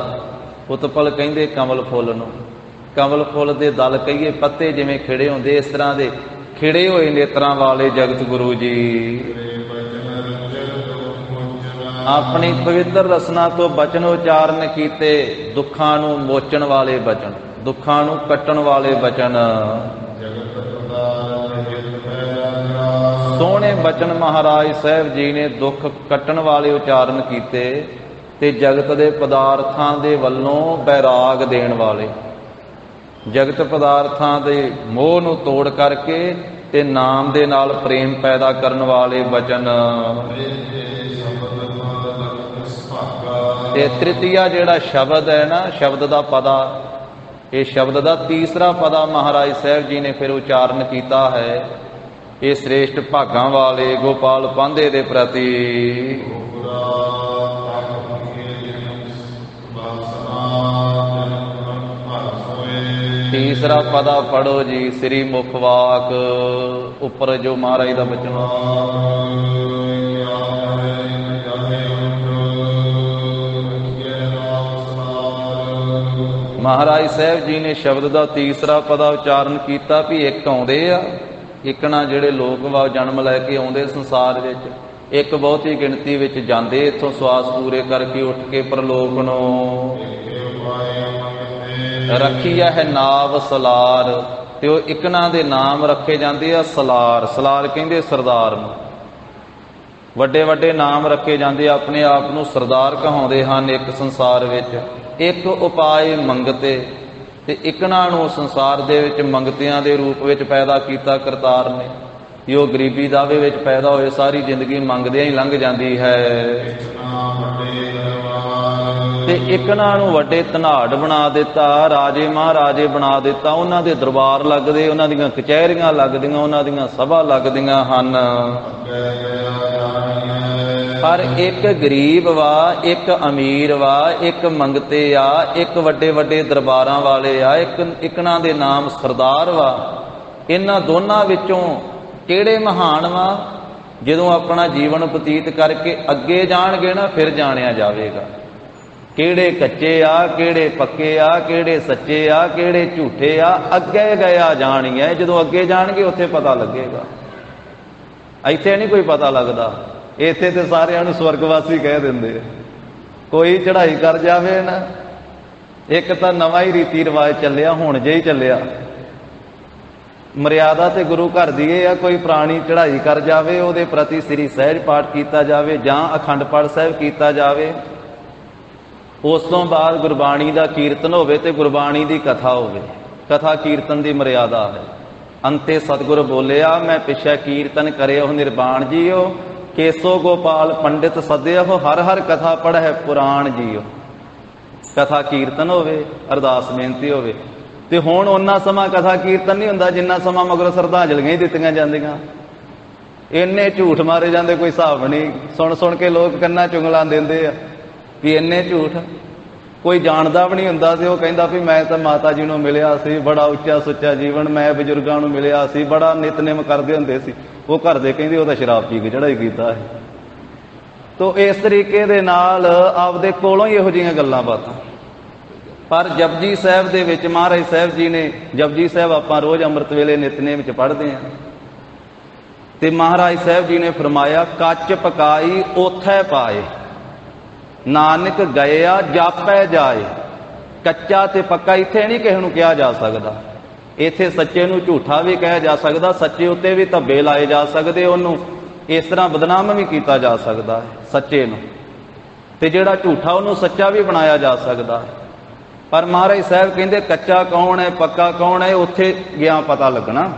ਉਤਪਲ ਕਹਿੰਦੇ ਕਮਲ ਫੁੱਲ ਨੂੰ, ਕਮਲ ਫੁੱਲ ਦੇ ਦਲ ਕਹੀਏ, ਪੱਤੇ ਜਿਵੇਂ ਖਿੜੇ ਹੁੰਦੇ, ਇਸ ਤਰ੍ਹਾਂ ਦੇ ਖਿੜੇ ਹੋਏ ਨੇਤਰਾਂ ਵਾਲੇ ਜਗਤ ਗੁਰੂ ਜੀ ਆਪਣੀ ਪਵਿੱਤਰ ਰਸਨਾ ਤੋਂ ਬਚਨ ਉਚਾਰਨ ਕੀਤੇ। ਦੁੱਖਾਂ ਨੂੰ ਮੋਚਣ ਵਾਲੇ ਬਚਨ, ਦੁੱਖਾਂ ਨੂੰ ਕੱਟਣ ਵਾਲੇ ਬਚਨ, ਸੋਹਣੇ ਬਚਨ ਮਹਾਰਾਜ ਸਾਹਿਬ ਜੀ ਨੇ ਦੁੱਖ ਕੱਟਣ ਵਾਲੇ ਉਚਾਰਨ ਕੀਤੇ ਤੇ ਜਗਤ ਦੇ ਪਦਾਰਥਾਂ ਦੇ ਵੱਲੋਂ ਬੈਰਾਗ ਦੇਣ ਵਾਲੇ, ਜਗਤ ਪਦਾਰਥਾਂ ਦੇ ਮੋਹ ਨੂੰ ਤੋੜ ਕਰਕੇ ਤੇ ਨਾਮ ਦੇ ਨਾਲ ਪ੍ਰੇਮ ਪੈਦਾ ਕਰਨ ਵਾਲੇ ਬਚਨ। ਤੇ ਤ੍ਰਿਤੀਆ ਜਿਹੜਾ ਸ਼ਬਦ ਹੈ ਨਾ, ਸ਼ਬਦ ਦਾ ਪਦਾ, ਇਹ ਸ਼ਬਦ ਦਾ ਤੀਸਰਾ ਪਦਾ ਮਹਾਰਾਜ ਸਾਹਿਬ ਜੀ ਨੇ ਫਿਰ ਉਚਾਰਨ ਕੀਤਾ ਹੈ। ਇਹ ਸ੍ਰੇਸ਼ਟ ਭਾਗਾਂ ਵਾਲੇ ਗੋਪਾਲ ਪਾਂਧੇ ਦੇ ਪ੍ਰਤੀ। ਤੀਸਰਾ ਪਦਾ ਪੜੋ ਜੀ, ਸ੍ਰੀ ਮੁਖ ਵਾਕ ਉੱਪਰ ਜੋ ਮਹਾਰਾਜ ਦਾ ਬਚਨ। ਮਹਾਰਾਜ ਸਾਹਿਬ ਜੀ ਨੇ ਸ਼ਬਦ ਦਾ ਤੀਸਰਾ ਪਦਾ ਉਚਾਰਨ ਕੀਤਾ ਵੀ ਇੱਕ ਆਉਂਦੇ ਆ, ਇਕਣਾ ਜਿਹੜੇ ਲੋਕ ਵਾ ਜਨਮ ਲੈ ਕੇ ਆਉਂਦੇ ਸੰਸਾਰ ਵਿੱਚ, ਇੱਕ ਬਹੁਤੀ ਗਿਣਤੀ ਵਿੱਚ ਜਾਂਦੇ ਇੱਥੋਂ ਸਵਾਸ ਪੂਰੇ ਕਰਕੇ ਉੱਠ ਕੇ ਪਰਲੋਕ ਨੂੰ। ਰੱਖੀਆ ਹੈ ਨਾਵ ਸਲਾਰ, ਤੇ ਉਹ ਇਕਣਾ ਦੇ ਨਾਮ ਰੱਖੇ ਜਾਂਦੇ ਆ ਸਲਾਰ। ਸਲਾਰ ਕਹਿੰਦੇ ਸਰਦਾਰ ਨੂੰ, ਵੱਡੇ ਵੱਡੇ ਨਾਮ ਰੱਖੇ ਜਾਂਦੇ, ਆਪਣੇ ਆਪ ਨੂੰ ਸਰਦਾਰ ਕਹਾਉਂਦੇ ਹਨ ਇੱਕ ਸੰਸਾਰ ਵਿੱਚ। ਇੱਕ ਉਪਾਏ ਮੰਗਤੇ, ਤੇ ਇਕਣਾ ਨੂੰ ਸੰਸਾਰ ਦੇ ਵਿੱਚ ਮੰਗਤਿਆਂ ਦੇ ਰੂਪ ਵਿੱਚ ਪੈਦਾ ਕੀਤਾ ਕਰਤਾਰ ਨੇ, ਕਿ ਉਹ ਗਰੀਬੀ ਦਾਵੇ ਵਿੱਚ ਪੈਦਾ ਹੋਏ, ਸਾਰੀ ਜ਼ਿੰਦਗੀ ਮੰਗਦਿਆਂ ਹੀ ਲੰਘ ਜਾਂਦੀ ਹੈ। ਤੇ ਇਕਣਾ ਨੂੰ ਵੱਡੇ ਧਨਾੜ ਬਣਾ ਦਿੱਤਾ, ਰਾਜੇ ਮਹਾਰਾਜੇ ਬਣਾ ਦਿੱਤਾ, ਉਹਨਾਂ ਦੇ ਦਰਬਾਰ ਲੱਗਦੇ, ਉਹਨਾਂ ਦੀਆਂ ਕਚਹਿਰੀਆਂ ਲੱਗਦੀਆਂ, ਉਹਨਾਂ ਦੀਆਂ ਸਭਾ ਲੱਗਦੀਆਂ ਹਨ। ਪਰ ਇੱਕ ਗਰੀਬ ਵਾ, ਇੱਕ ਅਮੀਰ ਵਾ, ਇੱਕ ਮੰਗਤੇ ਆ, ਇੱਕ ਵੱਡੇ ਵੱਡੇ ਦਰਬਾਰਾਂ ਵਾਲੇ ਆ, ਇੱਕ ਇਕਣਾ ਦੇ ਨਾਮ ਸਰਦਾਰ ਵਾ। ਇਹਨਾਂ ਦੋਨਾਂ ਵਿੱਚੋਂ ਕਿਹੜੇ ਮਹਾਨ ਵਾ? ਜਦੋਂ ਆਪਣਾ ਜੀਵਨ ਬਤੀਤ ਕਰਕੇ ਅੱਗੇ ਜਾਣਗੇ ਨਾ, ਫਿਰ ਜਾਣਿਆ ਜਾਵੇਗਾ ਕਿਹੜੇ ਕੱਚੇ ਆ, ਕਿਹੜੇ ਪੱਕੇ ਆ, ਕਿਹੜੇ ਸੱਚੇ ਆ, ਕਿਹੜੇ ਝੂਠੇ ਆ। ਅੱਗੇ ਗਿਆ ਜਾਣੀਏ, ਜਦੋਂ ਅੱਗੇ ਜਾਣਗੇ ਉੱਥੇ ਪਤਾ ਲੱਗੇਗਾ। ਇੱਥੇ ਨਹੀਂ ਕੋਈ ਪਤਾ ਲੱਗਦਾ। ਇੱਥੇ ਤੇ ਸਾਰਿਆਂ ਨੂੰ ਸਵਰਗਵਾਸੀ ਕਹਿ ਦਿੰਦੇ ਆ। ਕੋਈ ਚੜ੍ਹਾਈ ਕਰ ਜਾਵੇ ਨਾ, ਇੱਕ ਤਾਂ ਨਵਾਂ ਹੀ ਰੀਤੀ ਰਿਵਾਜ ਚੱਲਿਆ, ਹੁਣ ਜੇ ਹੀ ਚੱਲਿਆ। ਮਰਿਆਦਾ ਤੇ ਗੁਰੂ ਘਰ ਦੀ ਇਹ ਆ, ਕੋਈ ਪੁਰਾਣੀ ਚੜ੍ਹਾਈ ਕਰ ਜਾਵੇ, ਉਹਦੇ ਪ੍ਰਤੀ ਸ੍ਰੀ ਸਹਿਜ ਪਾਠ ਕੀਤਾ ਜਾਵੇ ਜਾਂ ਅਖੰਡ ਪਾਠ ਸਾਹਿਬ ਕੀਤਾ ਜਾਵੇ। ਉਸ ਤੋਂ ਬਾਅਦ ਗੁਰਬਾਣੀ ਦਾ ਕੀਰਤਨ ਹੋਵੇ ਤੇ ਗੁਰਬਾਣੀ ਦੀ ਕਥਾ ਹੋਵੇ। ਕਥਾ ਕੀਰਤਨ ਦੀ ਮਰਿਆਦਾ ਹੈ। ਅੰਤੇ ਸਤਿਗੁਰ ਬੋਲਿਆ, ਮੈਂ ਪਿਛੈ ਕੀਰਤਨ ਕਰਿਓ ਨਿਰਵਾਣ ਜੀਓ, ਕੇਸੋ ਗੋਪਾਲ ਪੰਡਿਤ ਸੱਦਿਓ, ਹਰ ਹਰ ਕਥਾ ਪੜ੍ਹੈ ਪੁਰਾਣ ਜੀਓ। ਕਥਾ ਕੀਰਤਨ ਹੋਵੇ, ਅਰਦਾਸ ਬੇਨਤੀ ਹੋਵੇ। ਤੇ ਹੁਣ ਉਹਨਾਂ ਸਮਾਂ ਕਥਾ ਕੀਰਤਨ ਨਹੀਂ ਹੁੰਦਾ ਜਿੰਨਾ ਸਮਾਂ ਮਗਰੋਂ ਸ਼ਰਧਾਂਜਲੀਆਂ ਹੀ ਦਿੱਤੀਆਂ ਜਾਂਦੀਆਂ। ਇੰਨੇ ਝੂਠ ਮਾਰੇ ਜਾਂਦੇ, ਕੋਈ ਹਿਸਾਬ ਨਹੀਂ। ਸੁਣ ਸੁਣ ਕੇ ਲੋਕ ਕੰਨਾਂ ਚੁੰਗਲਾਂ ਦਿੰਦੇ ਆ ਵੀ ਇੰਨੇ ਝੂਠ। ਕੋਈ ਜਾਣਦਾ ਵੀ ਨਹੀਂ ਹੁੰਦਾ ਤੇ ਉਹ ਕਹਿੰਦਾ ਵੀ ਮੈਂ ਤਾਂ ਮਾਤਾ ਜੀ ਨੂੰ ਮਿਲਿਆ ਸੀ, ਬੜਾ ਉੱਚਾ ਸੁੱਚਾ ਜੀਵਨ, ਮੈਂ ਬਜ਼ੁਰਗਾਂ ਨੂੰ ਮਿਲਿਆ ਸੀ, ਬੜਾ ਨਿਤਨੇਮ ਕਰਦੇ ਹੁੰਦੇ ਸੀ। ਉਹ ਘਰ ਦੇ ਕਹਿੰਦੇ ਉਹ ਤਾਂ ਸ਼ਰਾਬ ਪੀ ਕੇ ਚੜ੍ਹਾਈ ਕੀਤਾ ਹੈ। ਤੋ ਇਸ ਤਰੀਕੇ ਦੇ ਨਾਲ ਆਪਦੇ ਕੋਲੋਂ ਹੀ ਇਹੋ ਜਿਹੀਆਂ ਗੱਲਾਂ ਬਾਤਾਂ। ਪਰ ਜਪਜੀ ਸਾਹਿਬ ਦੇ ਵਿੱਚ ਮਹਾਰਾਜ ਸਾਹਿਬ ਜੀ ਨੇ, ਜਪਜੀ ਸਾਹਿਬ ਆਪਾਂ ਰੋਜ਼ ਅੰਮ੍ਰਿਤ ਵੇਲੇ ਨਿਤਨੇਮ ਵਿੱਚ ਪੜ੍ਹਦੇ ਹਾਂ, ਤੇ ਮਹਾਰਾਜ ਸਾਹਿਬ ਜੀ ਨੇ ਫਰਮਾਇਆ, ਕੱਚ ਪਕਾਈ ਓਥੈ ਪਾਏ, ਨਾਨਕ ਗਇਆ ਜਾਪੈ ਜਾਏ। ਕੱਚਾ ਤੇ ਪੱਕਾ ਇੱਥੇ ਨਹੀਂ ਕਿਸੇ ਨੂੰ ਕਿਹਾ ਜਾ ਸਕਦਾ। ਇੱਥੇ ਸੱਚੇ ਨੂੰ ਝੂਠਾ ਵੀ ਕਿਹਾ ਜਾ ਸਕਦਾ, ਸੱਚੇ ਉੱਤੇ ਵੀ ਧੱਬੇ ਲਾਏ ਜਾ ਸਕਦੇ, ਉਹਨੂੰ ਇਸ ਤਰ੍ਹਾਂ ਬਦਨਾਮ ਵੀ ਕੀਤਾ ਜਾ ਸਕਦਾ ਹੈ ਸੱਚੇ ਨੂੰ, ਤੇ ਜਿਹੜਾ ਝੂਠਾ ਉਹਨੂੰ ਸੱਚਾ ਵੀ ਬਣਾਇਆ ਜਾ ਸਕਦਾ ਹੈ। ਪਰ ਮਹਾਰਾਜ ਸਾਹਿਬ ਕਹਿੰਦੇ ਕੱਚਾ ਕੌਣ ਹੈ, ਪੱਕਾ ਕੌਣ ਹੈ, ਉੱਥੇ ਗਿਆ ਪਤਾ ਲੱਗਣਾ।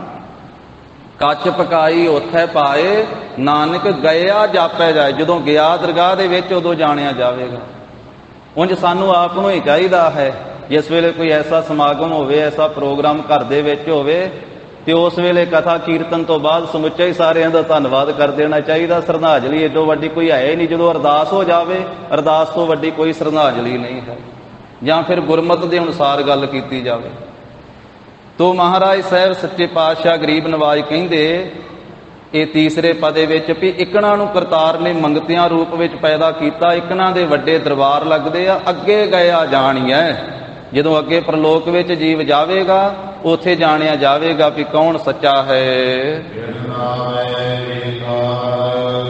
ਕੱਚ ਪਕਾਈ ਉੱਥੇ ਪਾਏ, ਨਾਨਕ ਗਿਆ ਜਾਪੈ ਜਾਏ। ਜਦੋਂ ਗਿਆ ਦਰਗਾਹ ਦੇ ਵਿੱਚ ਉਦੋਂ ਜਾਣਿਆ ਜਾਵੇਗਾ। ਉਂਝ ਸਾਨੂੰ ਆਪ ਨੂੰ ਹੀ ਚਾਹੀਦਾ ਹੈ, ਜਿਸ ਵੇਲੇ ਕੋਈ ਐਸਾ ਸਮਾਗਮ ਹੋਵੇ, ਐਸਾ ਪ੍ਰੋਗਰਾਮ ਘਰ ਦੇ ਵਿੱਚ ਹੋਵੇ, ਤੇ ਉਸ ਵੇਲੇ ਕਥਾ ਕੀਰਤਨ ਤੋਂ ਬਾਅਦ ਸਮੁੱਚਾ ਹੀ ਸਾਰਿਆਂ ਦਾ ਧੰਨਵਾਦ ਕਰ ਦੇਣਾ ਚਾਹੀਦਾ। ਸ਼ਰਧਾਂਜਲੀ ਏਡੋ ਵੱਡੀ ਕੋਈ ਹੈ ਹੀ ਨਹੀਂ। ਜਦੋਂ ਅਰਦਾਸ ਹੋ ਜਾਵੇ, ਅਰਦਾਸ ਤੋਂ ਵੱਡੀ ਕੋਈ ਸ਼ਰਧਾਂਜਲੀ ਨਹੀਂ ਹੈ। ਜਾਂ ਫਿਰ ਗੁਰਮਤ ਦੇ ਅਨੁਸਾਰ ਗੱਲ ਕੀਤੀ ਜਾਵੇ। ਤੋ ਮਹਾਰਾਜ ਸਾਹਿਬ ਸੱਚੇ ਪਾਤਸ਼ਾਹ ਗਰੀਬ ਨਵਾਜ ਕਹਿੰਦੇ ਇਹ ਤੀਸਰੇ ਪਦੇ ਵਿੱਚ ਵੀ ਇਕਣਾ ਨੂੰ ਕਰਤਾਰ ਨੇ ਮੰਗਤਿਆਂ ਰੂਪ ਵਿੱਚ ਪੈਦਾ ਕੀਤਾ। ਇਕਣਾ ਦੇ ਵੱਡੇ ਦਰਬਾਰ ਲੱਗਦੇ ਆ, ਅੱਗੇ ਗਿਆ ਜਾਣੀਐ। ਜਦੋਂ ਅੱਗੇ ਪ੍ਰਲੋਕ ਵਿੱਚ ਜੀਵ ਜਾਵੇਗਾ, ਉੱਥੇ ਜਾਣਿਆ ਜਾਵੇਗਾ ਵੀ ਕੌਣ ਸੱਚਾ ਹੈ।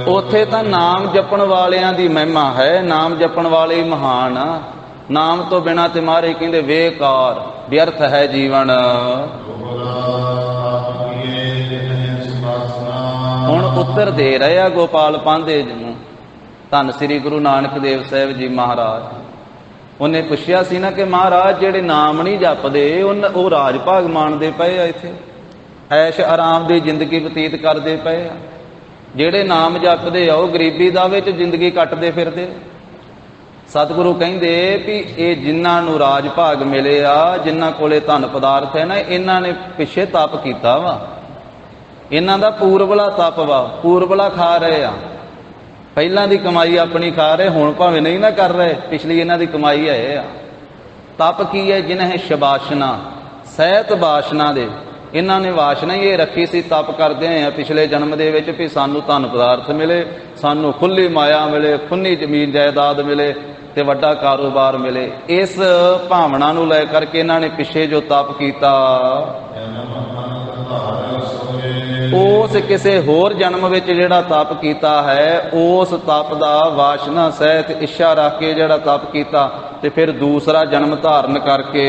ਉੱਥੇ ਤਾਂ ਨਾਮ ਜਪਣ ਵਾਲਿਆਂ ਦੀ ਮਹਿਮਾ ਹੈ, ਨਾਮ ਜਪਣ ਵਾਲੇ ਹੀ ਮਹਾਨ ਆ। ਨਾਮ ਤੋਂ ਬਿਨਾਂ ਤੇ ਮਹਾਰਾਜ ਕਹਿੰਦੇ ਬੇਕਾਰ, ਵਿਅਰਥ ਹੈ ਜੀਵਨ। ਹੁਣ ਉੱਤਰ ਦੇ ਰਹੇ ਆ ਗੋਪਾਲ ਪਾਂਧੇ ਜੀ ਨੂੰ ਧੰਨ ਸ੍ਰੀ ਗੁਰੂ ਨਾਨਕ ਦੇਵ ਸਾਹਿਬ ਜੀ ਮਹਾਰਾਜ। ਉਹਨੇ ਪੁੱਛਿਆ ਸੀ ਨਾ ਕਿ ਮਹਾਰਾਜ ਜਿਹੜੇ ਨਾਮ ਨਹੀਂ ਜਪਦੇ ਉਹ ਰਾਜ ਭਾਗ ਮਾਣਦੇ ਪਏ ਆ, ਇੱਥੇ ਐਸ਼ ਆਰਾਮ ਦੀ ਜ਼ਿੰਦਗੀ ਬਤੀਤ ਕਰਦੇ ਪਏ ਆ। ਜਿਹੜੇ ਨਾਮ ਜਪਦੇ ਆ ਉਹ ਗਰੀਬੀ ਦਾ ਵਿੱਚ ਜ਼ਿੰਦਗੀ ਕੱਟਦੇ ਫਿਰਦੇ। ਸਤਿਗੁਰੂ ਕਹਿੰਦੇ ਵੀ ਇਹ ਜਿਨ੍ਹਾਂ ਨੂੰ ਰਾਜ ਭਾਗ ਮਿਲੇ ਆ, ਜਿਨ੍ਹਾਂ ਕੋਲੇ ਧਨ ਪਦਾਰਥ ਹੈ ਨਾ, ਇਹਨਾਂ ਨੇ ਪਿੱਛੇ ਤਪ ਕੀਤਾ ਵਾ। ਇਹਨਾਂ ਦਾ ਪੂਰਬਲਾ ਤਪ ਵਾ, ਪੂਰਬਲਾ ਖਾ ਰਹੇ ਆ। ਪਹਿਲਾਂ ਦੀ ਕਮਾਈ ਆਪਣੀ ਖਾ ਰਹੇ, ਹੁਣ ਭਾਵੇਂ ਨਹੀਂ ਨਾ ਕਰ ਰਹੇ, ਪਿਛਲੀ ਇਹਨਾਂ ਦੀ ਕਮਾਈ ਹੈ ਆ। ਤਪ ਕੀ ਹੈ? ਜਿਨ੍ਹਾਂ ਸ਼ਬਾਸ਼ਨਾ ਸਹਿਤ ਬਾਸ਼ਨਾ ਦੇ, ਇਹਨਾਂ ਨੇ ਵਾਸ਼ਨਾ ਹੀ ਇਹ ਰੱਖੀ ਸੀ ਤਪ ਕਰਦੇ ਆ ਪਿਛਲੇ ਜਨਮ ਦੇ ਵਿੱਚ ਵੀ ਸਾਨੂੰ ਧਨ ਪਦਾਰਥ ਮਿਲੇ, ਸਾਨੂੰ ਖੁੱਲੀ ਮਾਇਆ ਮਿਲੇ, ਖੁੰਨੀ ਜ਼ਮੀਨ ਜਾਇਦਾਦ ਮਿਲੇ ਤੇ ਵੱਡਾ ਕਾਰੋਬਾਰ ਮਿਲੇ। ਇਸ ਭਾਵਨਾ ਨੂੰ ਲੈ ਕਰਕੇ ਇਹਨਾਂ ਨੇ ਪਿੱਛੇ ਜੋ ਤਪ ਕੀਤਾ, ਉਸ ਕਿਸੇ ਹੋਰ ਜਨਮ ਵਿੱਚ ਜਿਹੜਾ ਤਪ ਕੀਤਾ ਹੈ, ਉਸ ਤਪ ਦਾ ਵਾਸ਼ਨਾ ਸਹਿਤ ਇੱਛਾ ਰੱਖ ਕੇ ਜਿਹੜਾ ਤਪ ਕੀਤਾ, ਤੇ ਫਿਰ ਦੂਸਰਾ ਜਨਮ ਧਾਰਨ ਕਰਕੇ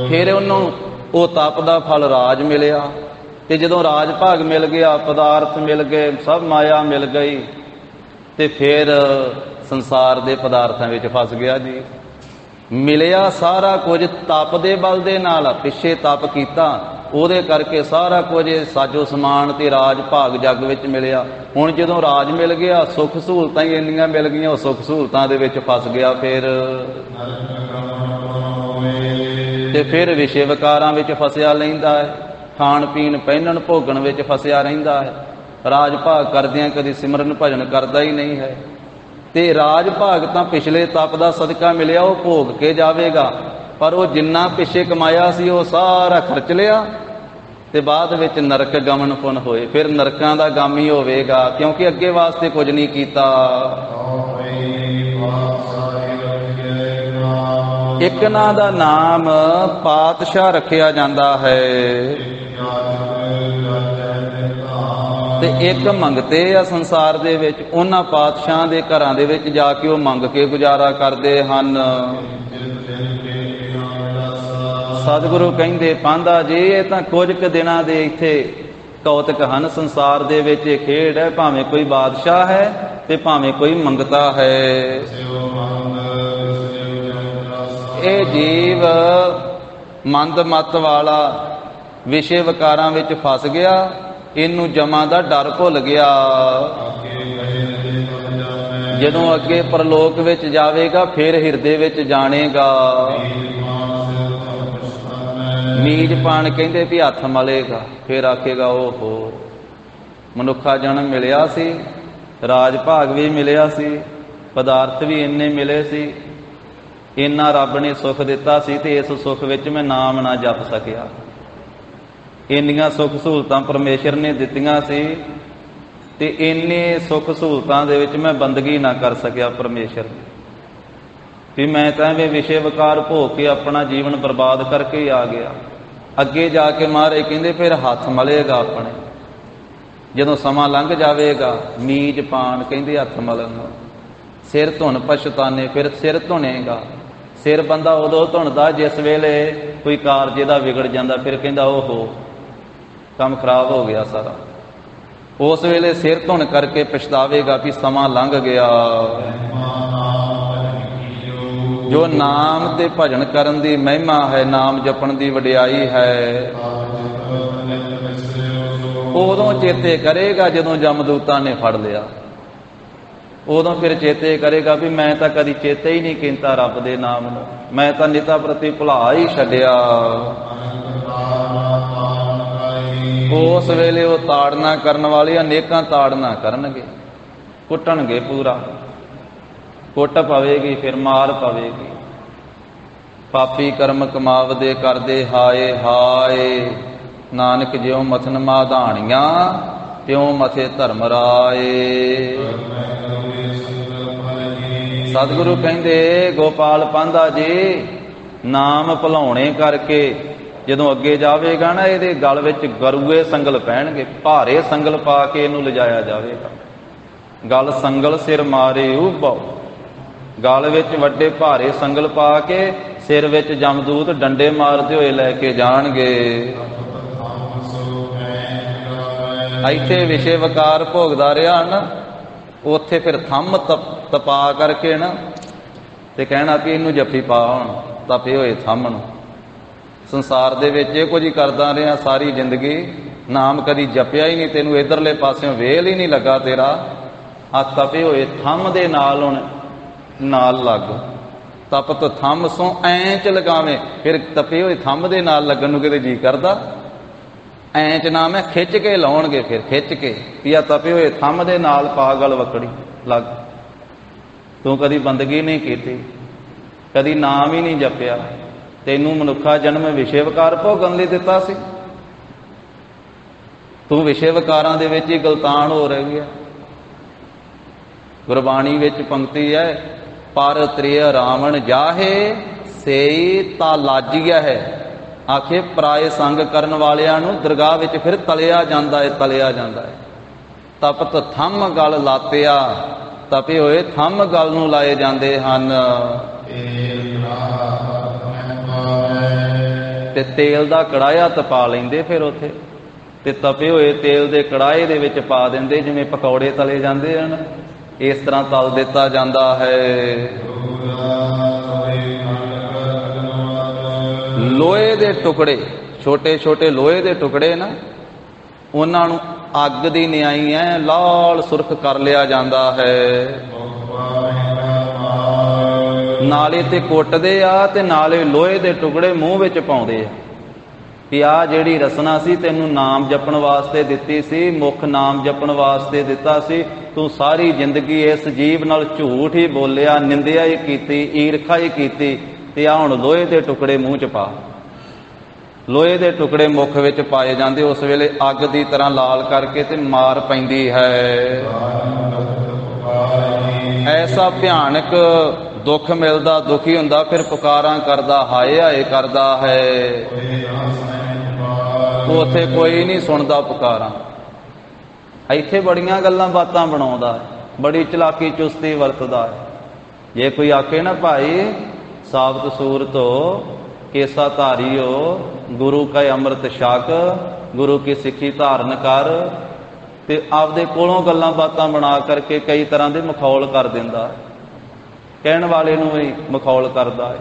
ਫਿਰ ਉਹਨੂੰ ਉਹ ਤਪ ਦਾ ਫਲ ਰਾਜ ਮਿਲਿਆ। ਤੇ ਜਦੋਂ ਰਾਜ ਭਾਗ ਮਿਲ ਗਿਆ, ਪਦਾਰਥ ਮਿਲ ਗਏ, ਸਭ ਮਾਇਆ ਮਿਲ ਗਈ, ਤੇ ਫਿਰ ਸੰਸਾਰ ਦੇ ਪਦਾਰਥਾਂ ਵਿੱਚ ਫਸ ਗਿਆ ਜੀ। ਮਿਲਿਆ ਸਾਰਾ ਕੁਝ ਤਪ ਦੇ ਬਲ ਦੇ ਨਾਲ, ਪਿੱਛੇ ਤਪ ਕੀਤਾ, ਉਹਦੇ ਕਰਕੇ ਸਾਰਾ ਕੁਝ ਸਾਜੋ ਸਮਾਨ ਤੇ ਰਾਜ ਭਾਗ ਜੱਗ ਵਿੱਚ ਮਿਲਿਆ। ਹੁਣ ਜਦੋਂ ਰਾਜ ਮਿਲ ਗਿਆ, ਸੁੱਖ ਸਹੂਲਤਾਂ ਹੀ ਇੰਨੀਆਂ ਮਿਲ ਗਈਆਂ, ਉਹ ਸੁੱਖ ਸਹੂਲਤਾਂ ਦੇ ਵਿੱਚ ਫਸ ਗਿਆ। ਫਿਰ ਵਿਸ਼ੇ ਵਿਕਾਰਾਂ ਵਿੱਚ ਫਸਿਆ ਰਹਿੰਦਾ ਹੈ, ਖਾਣ ਪੀਣ ਪਹਿਨਣ ਭੋਗਣ ਵਿੱਚ ਫਸਿਆ ਰਹਿੰਦਾ ਹੈ। ਰਾਜ ਭਾਗ ਕਰਦਿਆਂ ਕਦੀ ਸਿਮਰਨ ਭਜਨ ਕਰਦਾ ਹੀ ਨਹੀਂ ਹੈ। ਤੇ ਰਾਜ ਭਾਗ ਤਾਂ ਪਿਛਲੇ ਤਪ ਦਾ ਸਦਕਾ ਮਿਲਿਆ, ਉਹ ਭੋਗ ਕੇ ਜਾਵੇਗਾ। ਪਰ ਉਹ ਜਿੰਨਾ ਪਿੱਛੇ ਕਮਾਇਆ ਸੀ ਉਹ ਸਾਰਾ ਖਰਚ ਲਿਆ, ਤੇ ਬਾਅਦ ਵਿੱਚ ਨਰਕ ਗਮਨ ਪੁਨ ਹੋਏ, ਫਿਰ ਨਰਕਾਂ ਦਾ ਗਾਮੀ ਹੋਵੇਗਾ, ਕਿਉਂਕਿ ਅੱਗੇ ਵਾਸਤੇ ਕੁਝ ਨਹੀਂ ਕੀਤਾ। ਇੱਕ ਨਾਂ ਦਾ ਨਾਮ ਪਾਤਸ਼ਾਹ ਰੱਖਿਆ ਜਾਂਦਾ ਹੈ, ਤੇ ਇੱਕ ਮੰਗਤੇ ਆ ਸੰਸਾਰ ਦੇ ਵਿੱਚ। ਉਹਨਾਂ ਪਾਤਸ਼ਾਹਾਂ ਦੇ ਘਰਾਂ ਦੇ ਵਿੱਚ ਜਾ ਕੇ ਉਹ ਮੰਗ ਕੇ ਗੁਜ਼ਾਰਾ ਕਰਦੇ ਹਨ। ਸਤਿਗੁਰੂ ਕਹਿੰਦੇ ਪਾਂਧਾ ਜੀ ਇਹ ਤਾਂ ਕੁਝ ਕੁ ਦਿਨਾਂ ਦੇ ਇੱਥੇ ਕੌਤਕ ਹਨ, ਸੰਸਾਰ ਦੇ ਵਿੱਚ ਇਹ ਖੇਡ ਹੈ, ਭਾਵੇਂ ਕੋਈ ਬਾਦਸ਼ਾਹ ਹੈ ਤੇ ਭਾਵੇਂ ਕੋਈ ਮੰਗਤਾ ਹੈ। ਇਹ ਜੀਵ ਮੰਦ ਮੱਤ ਵਾਲਾ ਵਿਸ਼ੇ ਵਿਕਾਰਾਂ ਵਿੱਚ ਫਸ ਗਿਆ, ਇਹਨੂੰ ਜਮਾਂ ਦਾ ਡਰ ਭੁੱਲ ਗਿਆ। ਜਦੋਂ ਅੱਗੇ ਪਰਲੋਕ ਵਿੱਚ ਜਾਵੇਗਾ ਫਿਰ ਹਿਰਦੇ ਵਿੱਚ ਜਾਣੇਗਾ। ਨੀਜ ਪਾਣ ਕਹਿੰਦੇ ਵੀ ਹੱਥ ਮਲੇਗਾ, ਫਿਰ ਆਖੇਗਾ ਓਹੋ ਮਨੁੱਖਾ ਜਨਮ ਮਿਲਿਆ ਸੀ, ਰਾਜ ਭਾਗ ਵੀ ਮਿਲਿਆ ਸੀ, ਪਦਾਰਥ ਵੀ ਇੰਨੇ ਮਿਲੇ ਸੀ, ਇੰਨਾ ਰੱਬ ਨੇ ਸੁੱਖ ਦਿੱਤਾ ਸੀ, ਤੇ ਇਸ ਸੁੱਖ ਵਿੱਚ ਮੈਂ ਨਾਮ ਨਾ ਜਪ ਸਕਿਆ। ਇੰਨੀਆਂ ਸੁੱਖ ਸਹੂਲਤਾਂ ਪਰਮੇਸ਼ਰ ਨੇ ਦਿੱਤੀਆਂ ਸੀ, ਤੇ ਇੰਨੇ ਸੁੱਖ ਸਹੂਲਤਾਂ ਦੇ ਵਿੱਚ ਮੈਂ ਬੰਦਗੀ ਨਾ ਕਰ ਸਕਿਆ ਪਰਮੇਸ਼ਰ ਦੀ, ਵੀ ਮੈਂ ਤਾਂ ਐਵੇਂ ਵਿਸ਼ੇ ਵਿਕਾਰ ਭੋਗ ਕੇ ਆਪਣਾ ਜੀਵਨ ਬਰਬਾਦ ਕਰਕੇ ਹੀ ਆ ਗਿਆ। ਅੱਗੇ ਜਾ ਕੇ ਮਹਾਰਾਜ ਕਹਿੰਦੇ ਫਿਰ ਹੱਥ ਮਲੇਗਾ ਆਪਣੇ, ਜਦੋਂ ਸਮਾਂ ਲੰਘ ਜਾਵੇਗਾ। ਮੀਜ ਪਾਣ ਕਹਿੰਦੇ ਹੱਥ ਮਲਣ ਨੂੰ, ਸਿਰ ਧੁਨ ਪਛਤਾਨੇ, ਫਿਰ ਸਿਰ ਧੁਨੇਗਾ। ਸਿਰ ਬੰਦਾ ਉਦੋਂ ਧੁਨਦਾ ਜਿਸ ਵੇਲੇ ਕੋਈ ਕਾਰਜ ਦਾ ਵਿਗੜ ਜਾਂਦਾ, ਫਿਰ ਕਹਿੰਦਾ ਓਹੋ ਕੰਮ ਖਰਾਬ ਹੋ ਗਿਆ ਸਾਰਾ। ਉਸ ਵੇਲੇ ਸਿਰ ਧੁਨ ਕਰਕੇ ਪਛਤਾਵੇਗਾ ਵੀ ਸਮਾਂ ਲੰਘ ਗਿਆ। ਜੋ ਨਾਮ ਤੇ ਭਜਨ ਕਰਨ ਦੀ ਮਹਿਮਾ ਹੈ, ਨਾਮ ਜਪਣ ਦੀ ਵਡਿਆਈ ਹੈ, ਉਦੋਂ ਚੇਤੇ ਕਰੇਗਾ ਜਦੋਂ ਜਮਦੂਤਾਂ ਨੇ ਫੜ ਲਿਆ। ਉਦੋਂ ਫਿਰ ਚੇਤੇ ਕਰੇਗਾ ਵੀ ਮੈਂ ਤਾਂ ਕਦੀ ਚੇਤੇ ਹੀ ਨਹੀਂ ਕੀਤਾ ਰੱਬ ਦੇ ਨਾਮ ਨੂੰ, ਮੈਂ ਤਾਂ ਨਿਤਾ ਪ੍ਰਤੀ ਭੁਲਾ ਹੀ ਛੱਡਿਆ। ਉਸ ਵੇਲੇ ਉਹ ਤਾੜਨਾ ਕਰਨ ਵਾਲੇ ਅਨੇਕਾਂ ਤਾੜਨਾ ਕਰਨਗੇ, ਕੁੱਟਣਗੇ, ਪੂਰਾ ਕੁੱਟ ਪਵੇਗੀ, ਫਿਰ ਮਾਰ ਪਵੇਗੀ। ਪਾਪੀ ਕਰਮ ਕਮਾਵਦੇ ਕਰਦੇ ਹਾਏ ਹਾਏ, ਨਾਨਕ ਜਿਉ ਮਥਨ ਮਾਧਾਣੀਆਂ ਤਿਉ ਮਥੇ ਧਰਮ ਰਾਏ। ਸਤਿਗੁਰੂ ਕਹਿੰਦੇ ਗੋਪਾਲ ਪਾਂਧਾ ਜੀ ਨਾਮ ਭੁਲਾਉਣੇ ਕਰਕੇ ਜਦੋਂ ਅੱਗੇ ਜਾਵੇਗਾ ਨਾ, ਇਹਦੇ ਗਲ ਵਿੱਚ ਗਰੂਏ ਸੰਗਲ ਪੈਣਗੇ, ਭਾਰੇ ਸੰਗਲ ਪਾ ਕੇ ਇਹਨੂੰ ਲਿਜਾਇਆ ਜਾਵੇਗਾ। ਗਲ ਸੰਗਲ ਸਿਰ ਮਾਰੇ ਉਭਾਉ, ਗਲ ਵਿੱਚ ਵੱਡੇ ਭਾਰੇ ਸੰਗਲ ਪਾ ਕੇ ਸਿਰ ਵਿੱਚ ਜਮਦੂਤ ਡੰਡੇ ਮਾਰਦੇ ਹੋਏ ਲੈ ਕੇ ਜਾਣਗੇ। ਇੱਥੇ ਵਿਸ਼ੇ ਵਿਕਾਰ ਭੋਗਦਾ ਰਿਹਾ ਨਾ, ਉੱਥੇ ਫਿਰ ਥੰਮ ਤਪਾ ਕਰਕੇ ਨਾ ਤੇ ਕਹਿਣਾ ਵੀ ਇਹਨੂੰ ਜੱਫੀ ਪਾ, ਹੁਣ ਤਪੇ ਹੋਏ ਥੰਮ ਨੂੰ। ਸੰਸਾਰ ਦੇ ਵਿੱਚ ਇਹ ਕੁਝ ਹੀ ਕਰਦਾ ਰਿਹਾ ਸਾਰੀ ਜ਼ਿੰਦਗੀ, ਨਾਮ ਕਦੀ ਜਪਿਆ ਹੀ ਨਹੀਂ, ਤੈਨੂੰ ਇਧਰਲੇ ਪਾਸਿਓਂ ਵੇਲ ਹੀ ਨਹੀਂ ਲੱਗਾ ਤੇਰਾ। ਆ ਤਪੇ ਹੋਏ ਥੰਮ ਦੇ ਨਾਲ ਹੁਣ ਨਾਲ ਲੱਗ, ਤਪਤ ਥੰਮ ਸੋ ਐਂਚ ਲਗਾਵੇਂ। ਫਿਰ ਤਪੇ ਹੋਏ ਥੰਮ ਦੇ ਨਾਲ ਲੱਗਣ ਨੂੰ ਕਿਤੇ ਜੀ ਕਰਦਾ? ਐਂਚ ਨਾ ਮੈਂ ਖਿੱਚ ਕੇ ਲਾਉਣਗੇ, ਫਿਰ ਖਿੱਚ ਕੇ ਵੀ ਆ ਤਪੇ ਹੋਏ ਥੰਮ ਦੇ ਨਾਲ ਪਾਗਲ ਵਕੜੀ ਲੱਗ। ਤੂੰ ਕਦੀ ਬੰਦਗੀ ਨਹੀਂ ਕੀਤੀ, ਕਦੀ ਨਾਮ ਹੀ ਨਹੀਂ ਜਪਿਆ, ਤੈਨੂੰ ਮਨੁੱਖਾ ਜਨਮ ਵਿਸ਼ੇ ਵਿਕਾਰ ਭੋਗਣ ਲਈ ਦਿੱਤਾ ਸੀ, ਤੂੰ ਵਿਸ਼ੇ ਵਿਕਾਰਾਂ ਦੇ ਵਿੱਚ ਹੀ ਗਲਤਾਨ ਹੋ ਰਹੀ ਹੈ। ਗੁਰਬਾਣੀ ਵਿੱਚ ਪੰਕਤੀ ਹੈ, ਪਰ ਤ੍ਰਿਯ ਰਾਵਣ ਜਾਹੇ ਸੇਈ ਤਾ ਲਾਜੀਆ ਹੈ। ਆਖੇ ਪਰਾਏ ਸੰਗ ਕਰਨ ਵਾਲਿਆਂ ਨੂੰ ਦਰਗਾਹ ਵਿੱਚ ਫਿਰ ਤਲਿਆ ਜਾਂਦਾ ਹੈ, ਤਲਿਆ ਜਾਂਦਾ ਹੈ। ਤਪਤ ਥੰਮ ਗਲ ਲਾਤਿਆ, ਤਪੇ ਹੋਏ ਥੰਮ ਗਲ ਨੂੰ ਲਾਏ ਜਾਂਦੇ ਹਨ। ਤੇ ਤੇਲ ਦਾ ਕੜਾਇਆ ਤਪਾ ਲੈਂਦੇ ਫਿਰ ਉੱਥੇ, ਤੇ ਤਪੇ ਹੋਏ ਤੇਲ ਦੇ ਕੜਾਏ ਦੇ ਵਿੱਚ ਪਾ ਦਿੰਦੇ, ਜਿਵੇਂ ਪਕੌੜੇ ਤਲੇ ਜਾਂਦੇ ਹਨ, ਇਸ ਤਰ੍ਹਾਂ ਤਲ ਦਿੱਤਾ ਜਾਂਦਾ ਹੈ। ਲੋਹੇ ਦੇ ਟੁਕੜੇ, ਛੋਟੇ ਛੋਟੇ ਲੋਹੇ ਦੇ ਟੁਕੜੇ ਨਾ, ਉਹਨਾਂ ਨੂੰ ਅੱਗ ਦੀ ਨਿਆਈ ਹੈ ਲਾਲ ਸੁਰਖ ਕਰ ਲਿਆ ਜਾਂਦਾ ਹੈ। ਨਾਲੇ ਤੇ ਕੁੱਟਦੇ ਆ ਤੇ ਨਾਲੇ ਲੋਹੇ ਦੇ ਟੁਕੜੇ ਮੂੰਹ ਵਿੱਚ ਪਾਉਂਦੇ ਆ ਵੀ ਆਹ ਜਿਹੜੀ ਰਸਨਾ ਸੀ ਤੈਨੂੰ ਨਾਮ ਜਪਣ ਵਾਸਤੇ ਦਿੱਤੀ ਸੀ, ਮੁੱਖ ਨਾਮ ਜਪਣ ਵਾਸਤੇ ਦਿੱਤਾ ਸੀ, ਤੂੰ ਸਾਰੀ ਜ਼ਿੰਦਗੀ ਇਸ ਜੀਵ ਨਾਲ ਝੂਠ ਹੀ ਬੋਲਿਆ, ਨਿੰਦਿਆ ਹੀ ਕੀਤੀ, ਈਰਖਾ ਹੀ ਕੀਤੀ, ਤੇ ਆ ਹੁਣ ਲੋਹੇ ਦੇ ਟੁਕੜੇ ਮੂੰਹ 'ਚ ਪਾ। लोहे के टुकड़े मुख विच पाए जाते, उस वेले अग की तरह लाल करके ते मार पैंदी है। ऐसा भयानक दुख मिलता, दुखी हुंदा, फिर पुकारां करदा, हाय हाय करदा है। उत्थे कोई नहीं सुनदा पुकारां। इत्थे बड़ियां गल्लां बातां बनाउंदा है, बड़ी चलाकी चुस्ती वरतदा है। जे कोई आखे ना भाई साबत सूरत हो, केसा धारी हो, गुरु का अमृत छक, गुरु की सिੱਖੀ धारण कर, ते आपदे कोलों गल्लां बातां बना करके कई तरह के मखौल कर दिंदा है। कहण वाले नूं भी मखौल करदा है,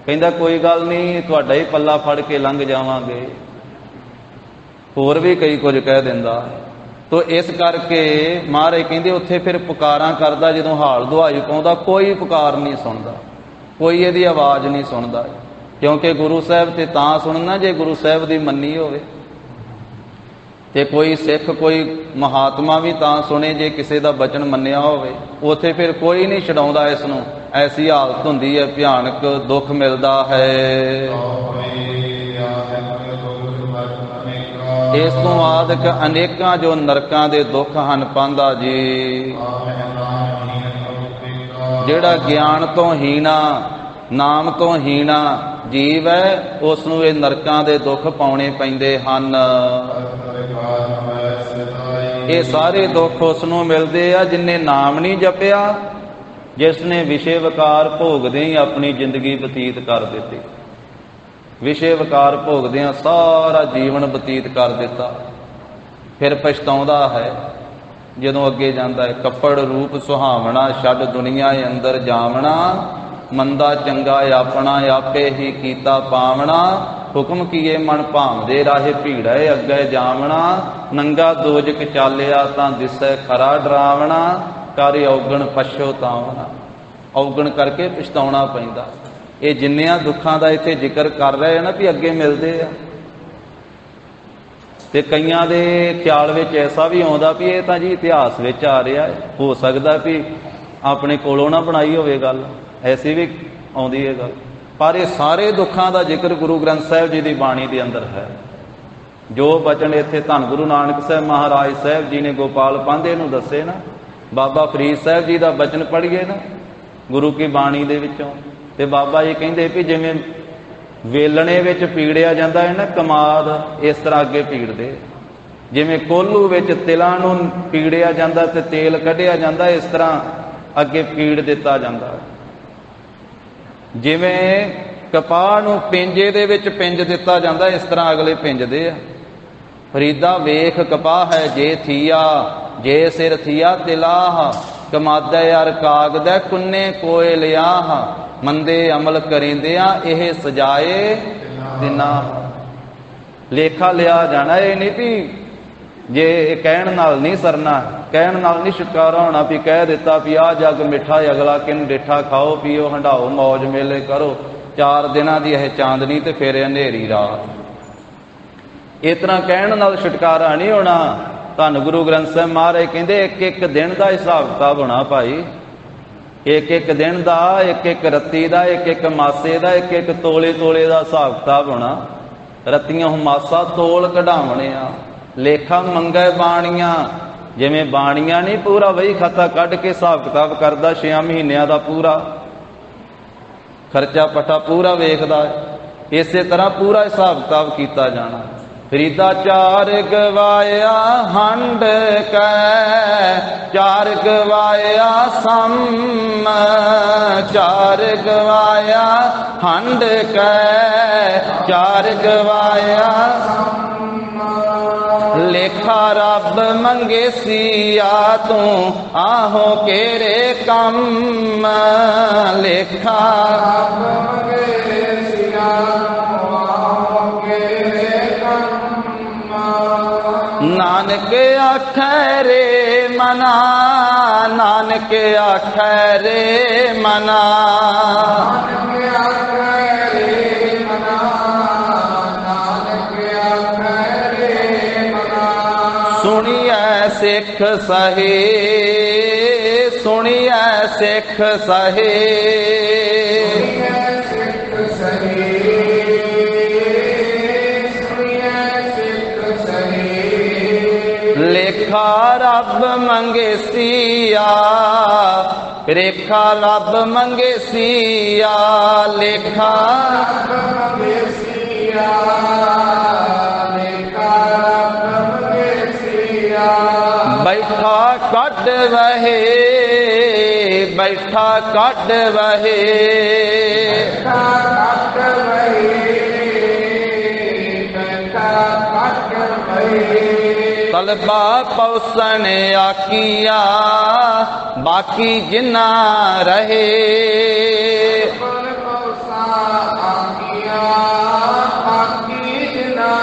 कहंदा कोई गल नहीं, तुहाडा ही पल्ला फड़ के लंघ जावांगे, होर भी कई कुछ कह दिंदा है। तो इस करके महाराज कहंदे उत्थे फिर पुकारां करदा, जदों हाल दुहाई पाउंदा कोई पुकार नहीं सुनदा, कोई इहदी आवाज़ नहीं सुनदा, क्योंकि गुरु साहब ते तां सुनना जे गुरु साहब दी मन्नी होवे, ते कोई सिख कोई महात्मा भी तां सुने जे किसी दा बचन मन्निया होवे। उत्थे फिर कोई नहीं छडाउंदा इसनूं, ऐसी हालत हुंदी है, भयानक दुख मिलदा है। इस तो आदक अनेकां जो नरकां दे दुख हन पांदा जी। जिहड़ा ज्ञान तो हीना, नाम तो हीना जीव है, उसनूं ये नरकां दे दुख पाउणे पैंदे हन। ये सारे दुख उसनूं मिलदे आ जिन्ने नाम नहीं जपिया, जिसने विषय विकार भोगदे ही अपनी जिंदगी बतीत कर दित्ती। विषय विकार भोगदियां सारा जीवन बतीत कर दिता, फिर पछताउंदा है जदों अगे जांदा है। कपड़ रूप सुहावना छड्ड दुनिया अंदर जावना, मंदा चंगा अपना आपे ही कीता पावना। हुक्म किए मन भावदे राहे भीड़ है अगे जावना, नंगा दोजक चालिया तां दिसै खरा डरावना। कर औगण पछतावना, औगण करके पछताउणा पैंदा। ये जिन्नियां दुखां दा इत्थे जिक्र कर रहे हैं ना भी अगे मिलदे आ, ते कईयां दे ख्याल विच ऐसा भी आउंदा भी ये तां जी इतिहास विच आ रहा है, हो सकदा भी अपने कोलों ना बनाई होवे गल, ऐसी भी आउंदी है गल। पर ये सारे दुखां दा जिक्र गुरु ग्रंथ साहिब जी की बाणी के अंदर है। जो बचन इत्थे धन गुरु नानक साहब महाराज साहब जी ने गोपाल पांधे नूं दसे ना, बाबा फरीद साहब जी का बचन पढ़िए ना गुरु की बाणी दे विचों, ते बाबा जी कहंदे भी जिवें वेलणे विच पीड़िया जाता है ना कमाद, इस तरह अगे पीड़दे। जिवें कोल्हू विच तिलां नूं पीड़िया जाता ते तेल कढ़िया जाता, इस तरह अगे पीड़ दिता जाता। जिवें कपाह नूं पिंजे दे विच पिंज दिता जाता, इस तरह अगले पिंजदे आ। फरीदा वेख कपाह है जे थिया, जे सिर थिया तिलाह, कमादा यार कागद कुन्ने कोय लियाह। मंदे अमल करेंदिया यह सजाए दिना, लेखा लिया जाना। ये नहीं भी जे कहण नाल नहीं सरना, कहण नाल नहीं छुटकारा होना भी कह दिता भी आ जग मिठा अगला किन डिठा, खाओ पीओ हंडाओ मौज मेले करो, 4 दिनां दी यह चांदनी ते फिर अंधेरी रात। इस तरह कहण नाल छुटकारा नहीं होना। धन गुरु ग्रंथ साहिब महाराज कहंदे एक एक दिन का हिसाब किताब होना भाई, एक एक दिन का, एक एक रत्ती का, एक एक मासे का, एक एक तोले तोले का हिसाब किताब होना। रत्तियां मासा तोल कढ़ावने आ, लेखा मंगे बाणियां। जिवें बाणियां नहीं पूरा वही खाता कढ़ के हिसाब किताब करदा, 6 महीनों का पूरा खर्चा पट्टा पूरा वेखदा, इस तरह पूरा हिसाब किताब किया जाना। फरीदा 4 गवाया हंड कै, 4 गवाया सम, 4 गवाया हंड कै, 4 गवाया लेखा रब मंगे सिया तू आहो केरे कम, लेखा रब मंगे सिया नानक आखै रे मना, नानक आखै रे मना, नानक आखै रे मना, नानक आखै रे मना। सुनिए सिख सहे, सुनिए सिख सहे, ਲੇਖਾ ਰੱਬ ਮੰਗੇ ਸੀਆ, ਰੇਖਾ ਰੱਬ ਮੰਗੇ ਸੀਆ, ਲੇਖਾ ਰੱਬ ਮੰਗੇ ਸੀਆ, ਲੇਖਾ ਰੱਬ ਮੰਗੇ ਸੀਆ। ਬੈਠਾ ਕੱਢ ਵਹੇ, ਬੈਠਾ ਕੱਢ ਵਹੇ, ਬੈਠਾ ਕੱਢ ਵਹੇ, ਬੈਠਾ ਕੱਢ ਵਹੇ। ਤਲਬਾ ਪੌਸਣ ਆਕੀਆ, ਬਾਕੀ ਜਿਨਾ ਰਹੇ, ਪੌਸਾ ਆਕੀਆ, ਬਾਕੀ ਜਿਨਾ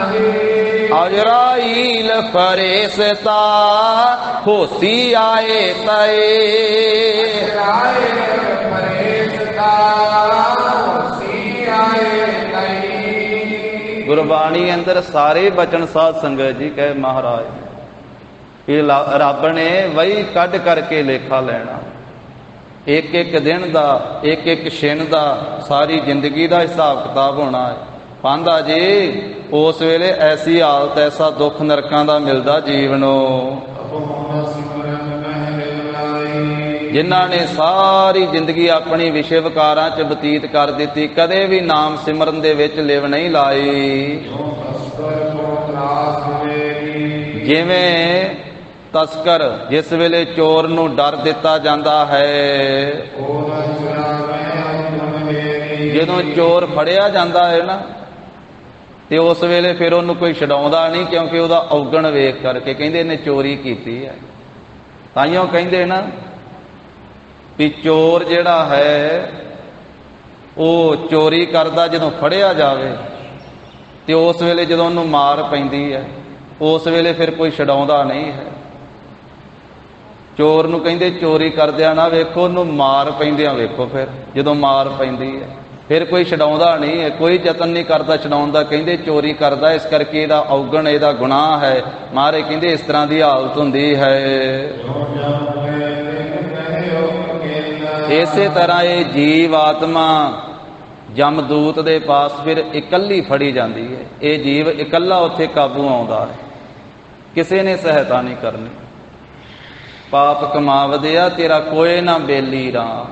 ਰਹੇ। ਅਜਰਾਈਲ ਫਰਿਸ਼ਤਾ ਹੋਸੀ ਆਏ ਤਏ, ਅਜਰਾਈਲ ਫਰਿਸ਼ਤਾ ਹੋਸੀ ਆਏ ਤਏ। ਗੁਰਬਾਣੀ ਅੰਦਰ ਸਾਰੇ ਬਚਨ ਸਾਧ ਸੰਗਤ ਜੀ ਕਹੇ ਮਹਾਰਾਜ ਇਹ ਰੱਬ ਨੇ ਵਹੀ ਕੱਢ ਕਰਕੇ ਲੇਖਾ ਲੈਣਾ, ਇੱਕ ਇੱਕ ਦਿਨ ਦਾ, ਇੱਕ ਇੱਕ ਛਿਣ ਦਾ, ਸਾਰੀ ਜ਼ਿੰਦਗੀ ਦਾ ਹਿਸਾਬ ਕਿਤਾਬ ਹੋਣਾ ਹੈ। ਪਾਂਦਾ ਜੀ ਉਸ ਵੇਲੇ ਐਸੀ ਹਾਲਤ, ਐਸਾ ਦੁੱਖ ਨਰਕਾਂ ਦਾ ਮਿਲਦਾ ਜੀਵ ਨੂੰ, ਜਿਨ੍ਹਾਂ ਨੇ ਸਾਰੀ ਜ਼ਿੰਦਗੀ ਆਪਣੀ ਵਿਸ਼ੇ ਵਿਕਾਰਾਂ 'ਚ ਬਤੀਤ ਕਰ ਦਿੱਤੀ, ਕਦੇ ਵੀ ਨਾਮ ਸਿਮਰਨ ਦੇ ਵਿੱਚ ਲਿਵ ਨਹੀਂ ਲਾਈ। ਜਿਵੇਂ ਤਸਕਰ, ਜਿਸ ਵੇਲੇ ਚੋਰ ਨੂੰ ਡਰ ਦਿੱਤਾ ਜਾਂਦਾ ਹੈ, ਜਦੋਂ ਚੋਰ ਫੜਿਆ ਜਾਂਦਾ ਹੈ ਨਾ, ਤੇ ਉਸ ਵੇਲੇ ਫਿਰ ਉਹਨੂੰ ਕੋਈ ਛਡਾਉਂਦਾ ਨਹੀਂ, ਕਿਉਂਕਿ ਉਹਦਾ ਔਗਣ ਵੇਖ ਕਰਕੇ ਕਹਿੰਦੇ ਇਹਨੇ ਚੋਰੀ ਕੀਤੀ ਹੈ। ਤਾਈਓ ਕਹਿੰਦੇ ਨਾ ਵੀ ਚੋਰ ਜਿਹੜਾ ਹੈ ਉਹ ਚੋਰੀ ਕਰਦਾ ਜਦੋਂ ਫੜਿਆ ਜਾਵੇ, ਤੇ ਉਸ ਵੇਲੇ ਜਦੋਂ ਉਹਨੂੰ ਮਾਰ ਪੈਂਦੀ ਹੈ, ਉਸ ਵੇਲੇ ਫਿਰ ਕੋਈ ਛਡਾਉਂਦਾ ਨਹੀਂ ਹੈ। ਚੋਰ ਨੂੰ ਕਹਿੰਦੇ ਚੋਰੀ ਕਰਦਿਆਂ ਨਾ ਵੇਖੋ, ਉਹਨੂੰ ਮਾਰ ਪੈਂਦਿਆਂ ਵੇਖੋ, ਫਿਰ ਜਦੋਂ ਮਾਰ ਪੈਂਦੀ ਹੈ ਫਿਰ ਕੋਈ ਛਡਾਉਂਦਾ ਨਹੀਂ ਹੈ, ਕੋਈ ਯਤਨ ਨਹੀਂ ਕਰਦਾ ਛਡਾਉਣ ਦਾ। ਕਹਿੰਦੇ ਚੋਰੀ ਕਰਦਾ ਇਸ ਕਰਕੇ ਇਹਦਾ ਔਗਣ, ਇਹਦਾ ਗੁਨਾਹ ਹੈ। ਮਹਾਰਾਜ ਕਹਿੰਦੇ ਇਸ ਤਰ੍ਹਾਂ ਦੀ ਹਾਲਤ ਹੁੰਦੀ ਹੈ। ਇਸੇ ਤਰ੍ਹਾਂ ਇਹ ਜੀਵ ਆਤਮਾ ਜਮਦੂਤ ਦੇ ਪਾਸ ਫਿਰ ਇਕੱਲੀ ਫੜੀ ਜਾਂਦੀ ਹੈ। ਇਹ ਜੀਵ ਇਕੱਲਾ ਉੱਥੇ ਕਾਬੂ ਆਉਂਦਾ ਹੈ, ਕਿਸੇ ਨੇ ਸਹਾਇਤਾ ਨਹੀਂ ਕਰਨੀ। ਪਾਪ ਕਮਾਵਦਿਆ ਤੇਰਾ ਕੋਈ ਨਾ ਬੇਲੀ ਰਾਮ,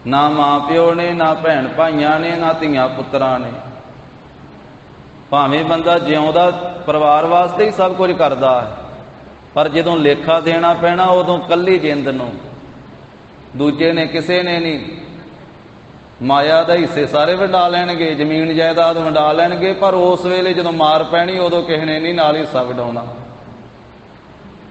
ਨਾ ਮਾਂ ਪਿਓ ਨੇ, ਨਾ ਭੈਣ ਭਾਈਆਂ ਨੇ, ਨਾ ਧੀਆਂ ਪੁੱਤਰਾਂ ਨੇ। ਭਾਵੇਂ ਬੰਦਾ ਜਿਉਂਦਾ ਪਰਿਵਾਰ ਵਾਸਤੇ ਹੀ ਸਭ ਕੁਝ ਕਰਦਾ ਹੈ, ਪਰ ਜਦੋਂ ਲੇਖਾ ਦੇਣਾ ਪੈਣਾ ਉਦੋਂ ਕੱਲੀ ਜਿੰਦ ਨੂੰ, ਦੂਜੇ ਨੇ ਕਿਸੇ ਨੇ ਨਹੀਂ। ਮਾਇਆ ਦਾ ਹਿੱਸੇ ਸਾਰੇ ਵੰਡਾ ਲੈਣਗੇ, ਜ਼ਮੀਨ ਜਾਇਦਾਦ ਵੰਡਾ ਲੈਣਗੇ, ਪਰ ਉਸ ਵੇਲੇ ਜਦੋਂ ਮਾਰ ਪੈਣੀ ਉਦੋਂ ਕਿਸੇ ਨੇ ਨਹੀਂ ਨਾਲ ਹਿੱਸਾ ਵੰਡਾਉਣਾ।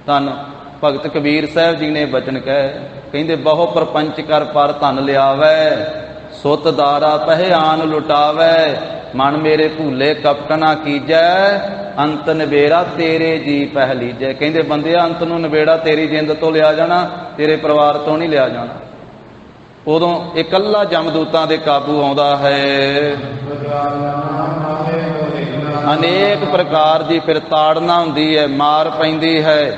ਧੰਨ ਭਗਤ ਕਬੀਰ ਸਾਹਿਬ ਜੀ ਨੇ ਬਚਨ ਕਹੇ, ਕਹਿੰਦੇ ਬਹੁ ਪ੍ਰਪੰਚ ਕਰ ਪਰ ਧਨ ਲਿਆਵੈ, ਸੁਤ ਦਾਰਾ ਪਹਿ ਆਨ ਲੁਟਾਵੈ, ਮਨ ਮੇਰੇ ਭੂਲੇ ਕਪਟ ਨਾ ਕੀਜੈ, ਅੰਤ ਨਿਬੇੜਾ ਤੇਰੇ ਜੀ ਪਹਿ ਲੀਜੈ। ਕਹਿੰਦੇ ਬੰਦਿਆ ਅੰਤ ਨੂੰ ਨਿਬੇੜਾ ਤੇਰੀ ਜਿੰਦ ਤੋਂ ਲਿਆ ਜਾਣਾ, ਤੇਰੇ ਪਰਿਵਾਰ ਤੋਂ ਨਹੀਂ ਲਿਆ ਜਾਣਾ। ਉਦੋਂ ਇਕੱਲਾ ਜਮਦੂਤਾਂ ਦੇ ਕਾਬੂ ਆਉਂਦਾ ਹੈ। ਅਨੇਕ ਪ੍ਰਕਾਰ ਦੀ ਫਿਰ ਤਾੜਨਾ ਹੁੰਦੀ ਹੈ, ਮਾਰ ਪੈਂਦੀ ਹੈ,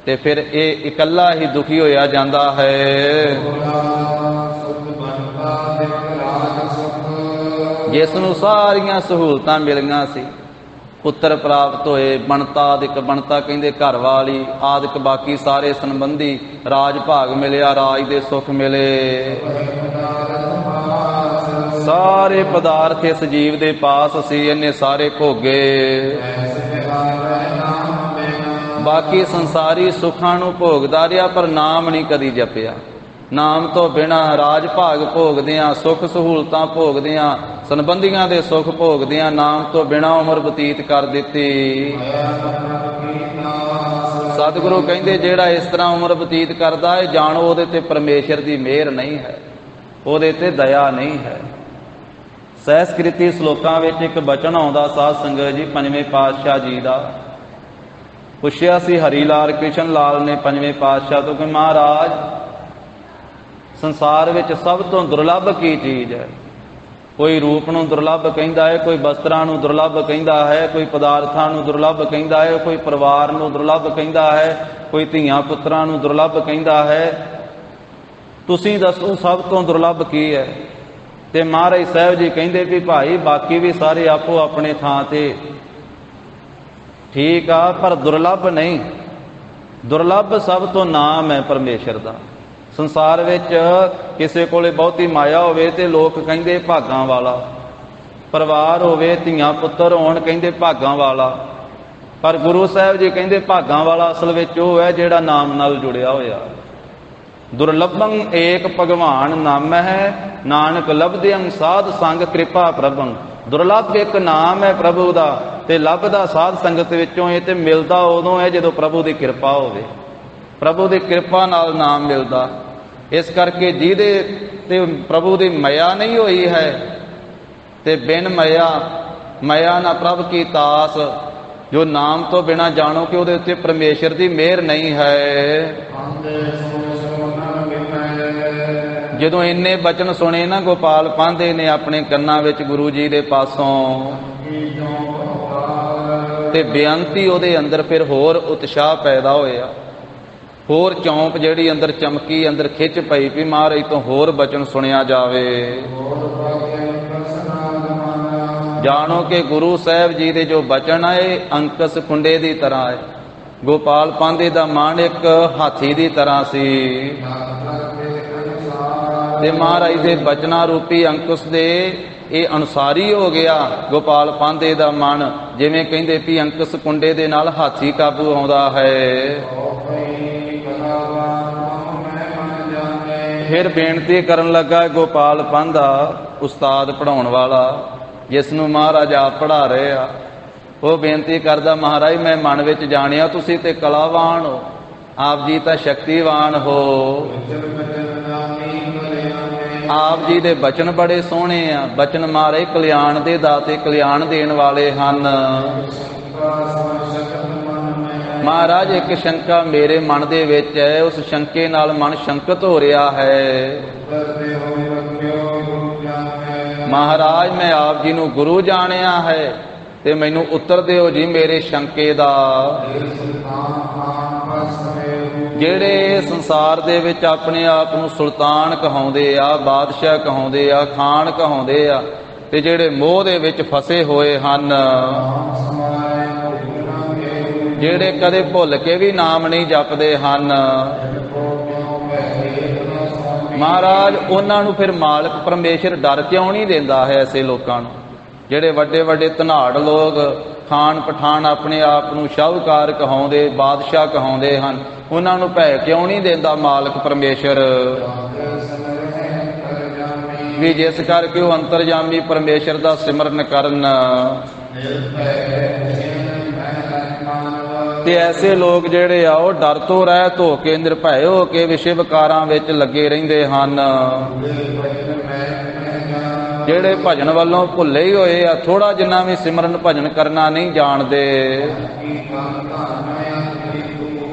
ਤੇ ਫਿਰ ਇਹ ਇਕੱਲਾ ਹੀ ਦੁਖੀ ਹੋਇਆ ਜਾਂਦਾ ਹੈ। ਜਿਸ ਨੂੰ ਸਾਰੀਆਂ ਸਹੂਲਤਾਂ ਮਿਲੀਆਂ ਸੀ, ਪੁੱਤਰ ਪ੍ਰਾਪਤ ਹੋਏ, ਬਣਤਾ ਆਦਿਕ, ਬਣਤਾ ਕਹਿੰਦੇ ਘਰ ਵਾਲੀ ਆਦਿਕ, ਬਾਕੀ ਸਾਰੇ ਸੰਬੰਧੀ, ਰਾਜ ਭਾਗ ਮਿਲਿਆ, ਰਾਜ ਦੇ ਸੁੱਖ ਮਿਲੇ, ਸਾਰੇ ਪਦਾਰਥ ਇਸ ਜੀਵ ਦੇ ਪਾਸ ਸੀ, ਇਹਨੇ ਸਾਰੇ ਭੋਗੇ। ਬਾਕੀ ਸੰਸਾਰੀ ਸੁੱਖਾਂ ਨੂੰ ਭੋਗਦਾ ਰਿਹਾ, ਪਰ ਨਾਮ ਨਹੀਂ ਕਦੀ ਜਪਿਆ। ਨਾਮ ਤੋਂ ਬਿਨਾਂ ਰਾਜ ਭਾਗ ਭੋਗਦਿਆਂ, ਸੁੱਖ ਸਹੂਲਤਾਂ ਭੋਗਦਿਆਂ, ਸੰਬੰਧੀਆਂ ਦੇ ਸੁੱਖ ਭੋਗਦਿਆਂ, ਨਾਮ ਤੋਂ ਬਿਨਾਂ ਉਮਰ ਬਤੀਤ ਕਰ ਦਿੱਤੀ। ਸਤਿਗੁਰੂ ਕਹਿੰਦੇ ਜਿਹੜਾ ਇਸ ਤਰ੍ਹਾਂ ਉਮਰ ਬਤੀਤ ਕਰਦਾ ਹੈ, ਜਾਣੋ ਉਹਦੇ ਤੇ ਪਰਮੇਸ਼ਰ ਦੀ ਮਿਹਰ ਨਹੀਂ ਹੈ, ਉਹਦੇ ਤੇ ਦਇਆ ਨਹੀਂ ਹੈ। ਸਹਿਸਕ੍ਰਿਤੀ ਸ਼ਲੋਕਾਂ ਵਿੱਚ ਇੱਕ ਬਚਨ ਆਉਂਦਾ ਸਾਧ ਸੰਗਤ ਜੀ, ਪੰਜਵੇਂ ਪਾਤਸ਼ਾਹ ਜੀ ਦਾ। ਪੁੱਛਿਆ ਸੀ ਹਰੀ ਲਾਲ ਕ੍ਰਿਸ਼ਨ ਲਾਲ ਨੇ ਪੰਜਵੇਂ ਪਾਤਸ਼ਾਹ ਤੋਂ ਕਿ ਮਹਾਰਾਜ ਸੰਸਾਰ ਵਿੱਚ ਸਭ ਤੋਂ ਦੁਰਲੱਭ ਕੀ ਚੀਜ਼ ਹੈ? ਕੋਈ ਰੂਪ ਨੂੰ ਦੁਰਲੱਭ ਕਹਿੰਦਾ ਹੈ, ਕੋਈ ਵਸਤਰਾਂ ਨੂੰ ਦੁਰਲੱਭ ਕਹਿੰਦਾ ਹੈ, ਕੋਈ ਪਦਾਰਥਾਂ ਨੂੰ ਦੁਰਲੱਭ ਕਹਿੰਦਾ ਹੈ, ਕੋਈ ਪਰਿਵਾਰ ਨੂੰ ਦੁਰਲੱਭ ਕਹਿੰਦਾ ਹੈ, ਕੋਈ ਧੀਆਂ ਪੁੱਤਰਾਂ ਨੂੰ ਦੁਰਲੱਭ ਕਹਿੰਦਾ ਹੈ। ਤੁਸੀਂ ਦੱਸੋ ਸਭ ਤੋਂ ਦੁਰਲੱਭ ਕੀ ਹੈ? ਤੇ ਮਹਾਰਾਜ ਸਾਹਿਬ ਜੀ ਕਹਿੰਦੇ ਵੀ ਭਾਈ ਬਾਕੀ ਵੀ ਸਾਰੇ ਆਪੋ ਆਪਣੇ ਥਾਂ ਤੇ ठीक आ, पर दुर्लभ नहीं। दुर्लभ सब तो नाम है परमेश्वर का। संसार विच किसी कोले बहुती माया होवे ते लोग कहिंदे भागां वाला, परिवार होवे धीआं पुत्तर होण कहिंदे भागां वाला, पर गुरु साहब जी कहिंदे भागां वाला असल विच ओह है जिहड़ा नाम नाल जुड़िया होया। दुर्लभं एक भगवान नाम है, नानक लभदे साध संग कृपा प्रभं। दुर्लभ एक नाम है प्रभु का, ते लभदा साध संगत विचों है, ते मिलदा उदों है जदों प्रभु की कृपा होवे। प्रभु की कृपा नाल नाम मिलदा। इस करके जिहदे ते प्रभु की मया नहीं होई है, ते बिन मया मया ना प्रभ की तास, जो नाम तो बिना जानो कि उहदे उत्ते परमेश्वर की मेहर नहीं है। जदों इन्ने बचन सुने ना गोपाल पांधे ने अपने कन्नां विच गुरु जी दे पासों, ते बेअंती उहदे अंदर फिर होर उत्साह पैदा होया, होर चौंप जिहड़ी अंदर चमकी, अंदर खिच पई भी महाराज तो होर बचन सुनिया जावे। जानो कि गुरु साहब जी दे जो बचन है अंकस कुंडे की तरह है। गोपाल पांधे दा मन एक हाथी की तरह सी, ते महाराज दे बचना रूपी अंकुश दे ये अनुसारी हो गया। गोपाल पांधे दा मन जिवें कहिंदे भी अंकुश कुंडे दे नाल हाथी काबू आउंदा है। फिर बेनती करन लगा गोपाल पांधा, उस्ताद पढ़ाउण वाला जिसनों महाराज आप पढ़ा रहे आ, वो बेनती करदा महाराज मैं मन विच जाणिया तुसीं ते कलावान हो, आप जी तां शक्तिवान हो। आप जी दे बचन बड़े सोहणे आ, बचन महाराज कल्याण दे दाते, कल्याण देण वाले हन। महाराज एक शंका मेरे मन दे विच है, उस शंके नाल मन शंकित हो रहा है। महाराज मैं आप जी नूं गुरु जाणिया है, ते मैनू उत्तर दिओ जी मेरे शंके दा। ਜਿਹੜੇ ਸੰਸਾਰ ਦੇ ਵਿੱਚ ਆਪਣੇ ਆਪ ਨੂੰ ਸੁਲਤਾਨ ਕਹਾਉਂਦੇ ਆ, ਬਾਦਸ਼ਾਹ ਕਹਾਉਂਦੇ ਆ, ਖਾਨ ਕਹਾਉਂਦੇ ਆ, ਤੇ ਜਿਹੜੇ ਮੋਹ ਦੇ ਵਿੱਚ ਫਸੇ ਹੋਏ ਹਨ, ਜਿਹੜੇ ਕਦੇ ਭੁੱਲ ਕੇ ਵੀ ਨਾਮ ਨਹੀਂ ਜਪਦੇ ਹਨ, ਮਹਾਰਾਜ ਉਹਨਾਂ ਨੂੰ ਫਿਰ ਮਾਲਕ ਪਰਮੇਸ਼ਰ ਡਰ ਕਿਉਂ ਨਹੀਂ ਦਿੰਦਾ ਹੈ? ਐਸੇ ਲੋਕਾਂ ਨੂੰ ਜਿਹੜੇ ਵੱਡੇ ਵੱਡੇ ਧਨਾੜ ਲੋਕ, ਖਾਨ ਪਠਾਨ ਆਪਣੇ ਆਪ ਨੂੰ ਸ਼ਾਹੂਕਾਰ ਕਹਾਉਂਦੇ, ਬਾਦਸ਼ਾਹ ਕਹਾਉਂਦੇ ਹਨ, ਉਹਨਾਂ ਨੂੰ ਭੈ ਕਿਉਂ ਨਹੀਂ ਦਿੰਦਾ ਮਾਲਕ ਪਰਮੇਸ਼ਰ? ਵੀ ਜਿਸ ਕਰਕੇ ਉਹ ਅੰਤਰਜਾਮੀ ਪਰਮੇਸ਼ਰ ਦਾ ਸਿਮਰਨ ਕਰਨ। ਤੇ ਐਸੇ ਲੋਕ ਜਿਹੜੇ ਆ ਉਹ ਡਰ ਤੋਂ ਰਹਿਤ ਹੋ ਕੇ, ਨਿਰਭੈ ਹੋ ਕੇ ਵਿਸ਼ੇ ਵਿਕਾਰਾਂ ਵਿੱਚ ਲੱਗੇ ਰਹਿੰਦੇ ਹਨ। ਜਿਹੜੇ ਭਜਨ ਵੱਲੋਂ ਭੁੱਲੇ ਹੀ ਹੋਏ ਆ, ਥੋੜਾ ਜਿੰਨਾ ਵੀ ਸਿਮਰਨ ਭਜਨ ਕਰਨਾ ਨਹੀਂ ਜਾਣਦੇ,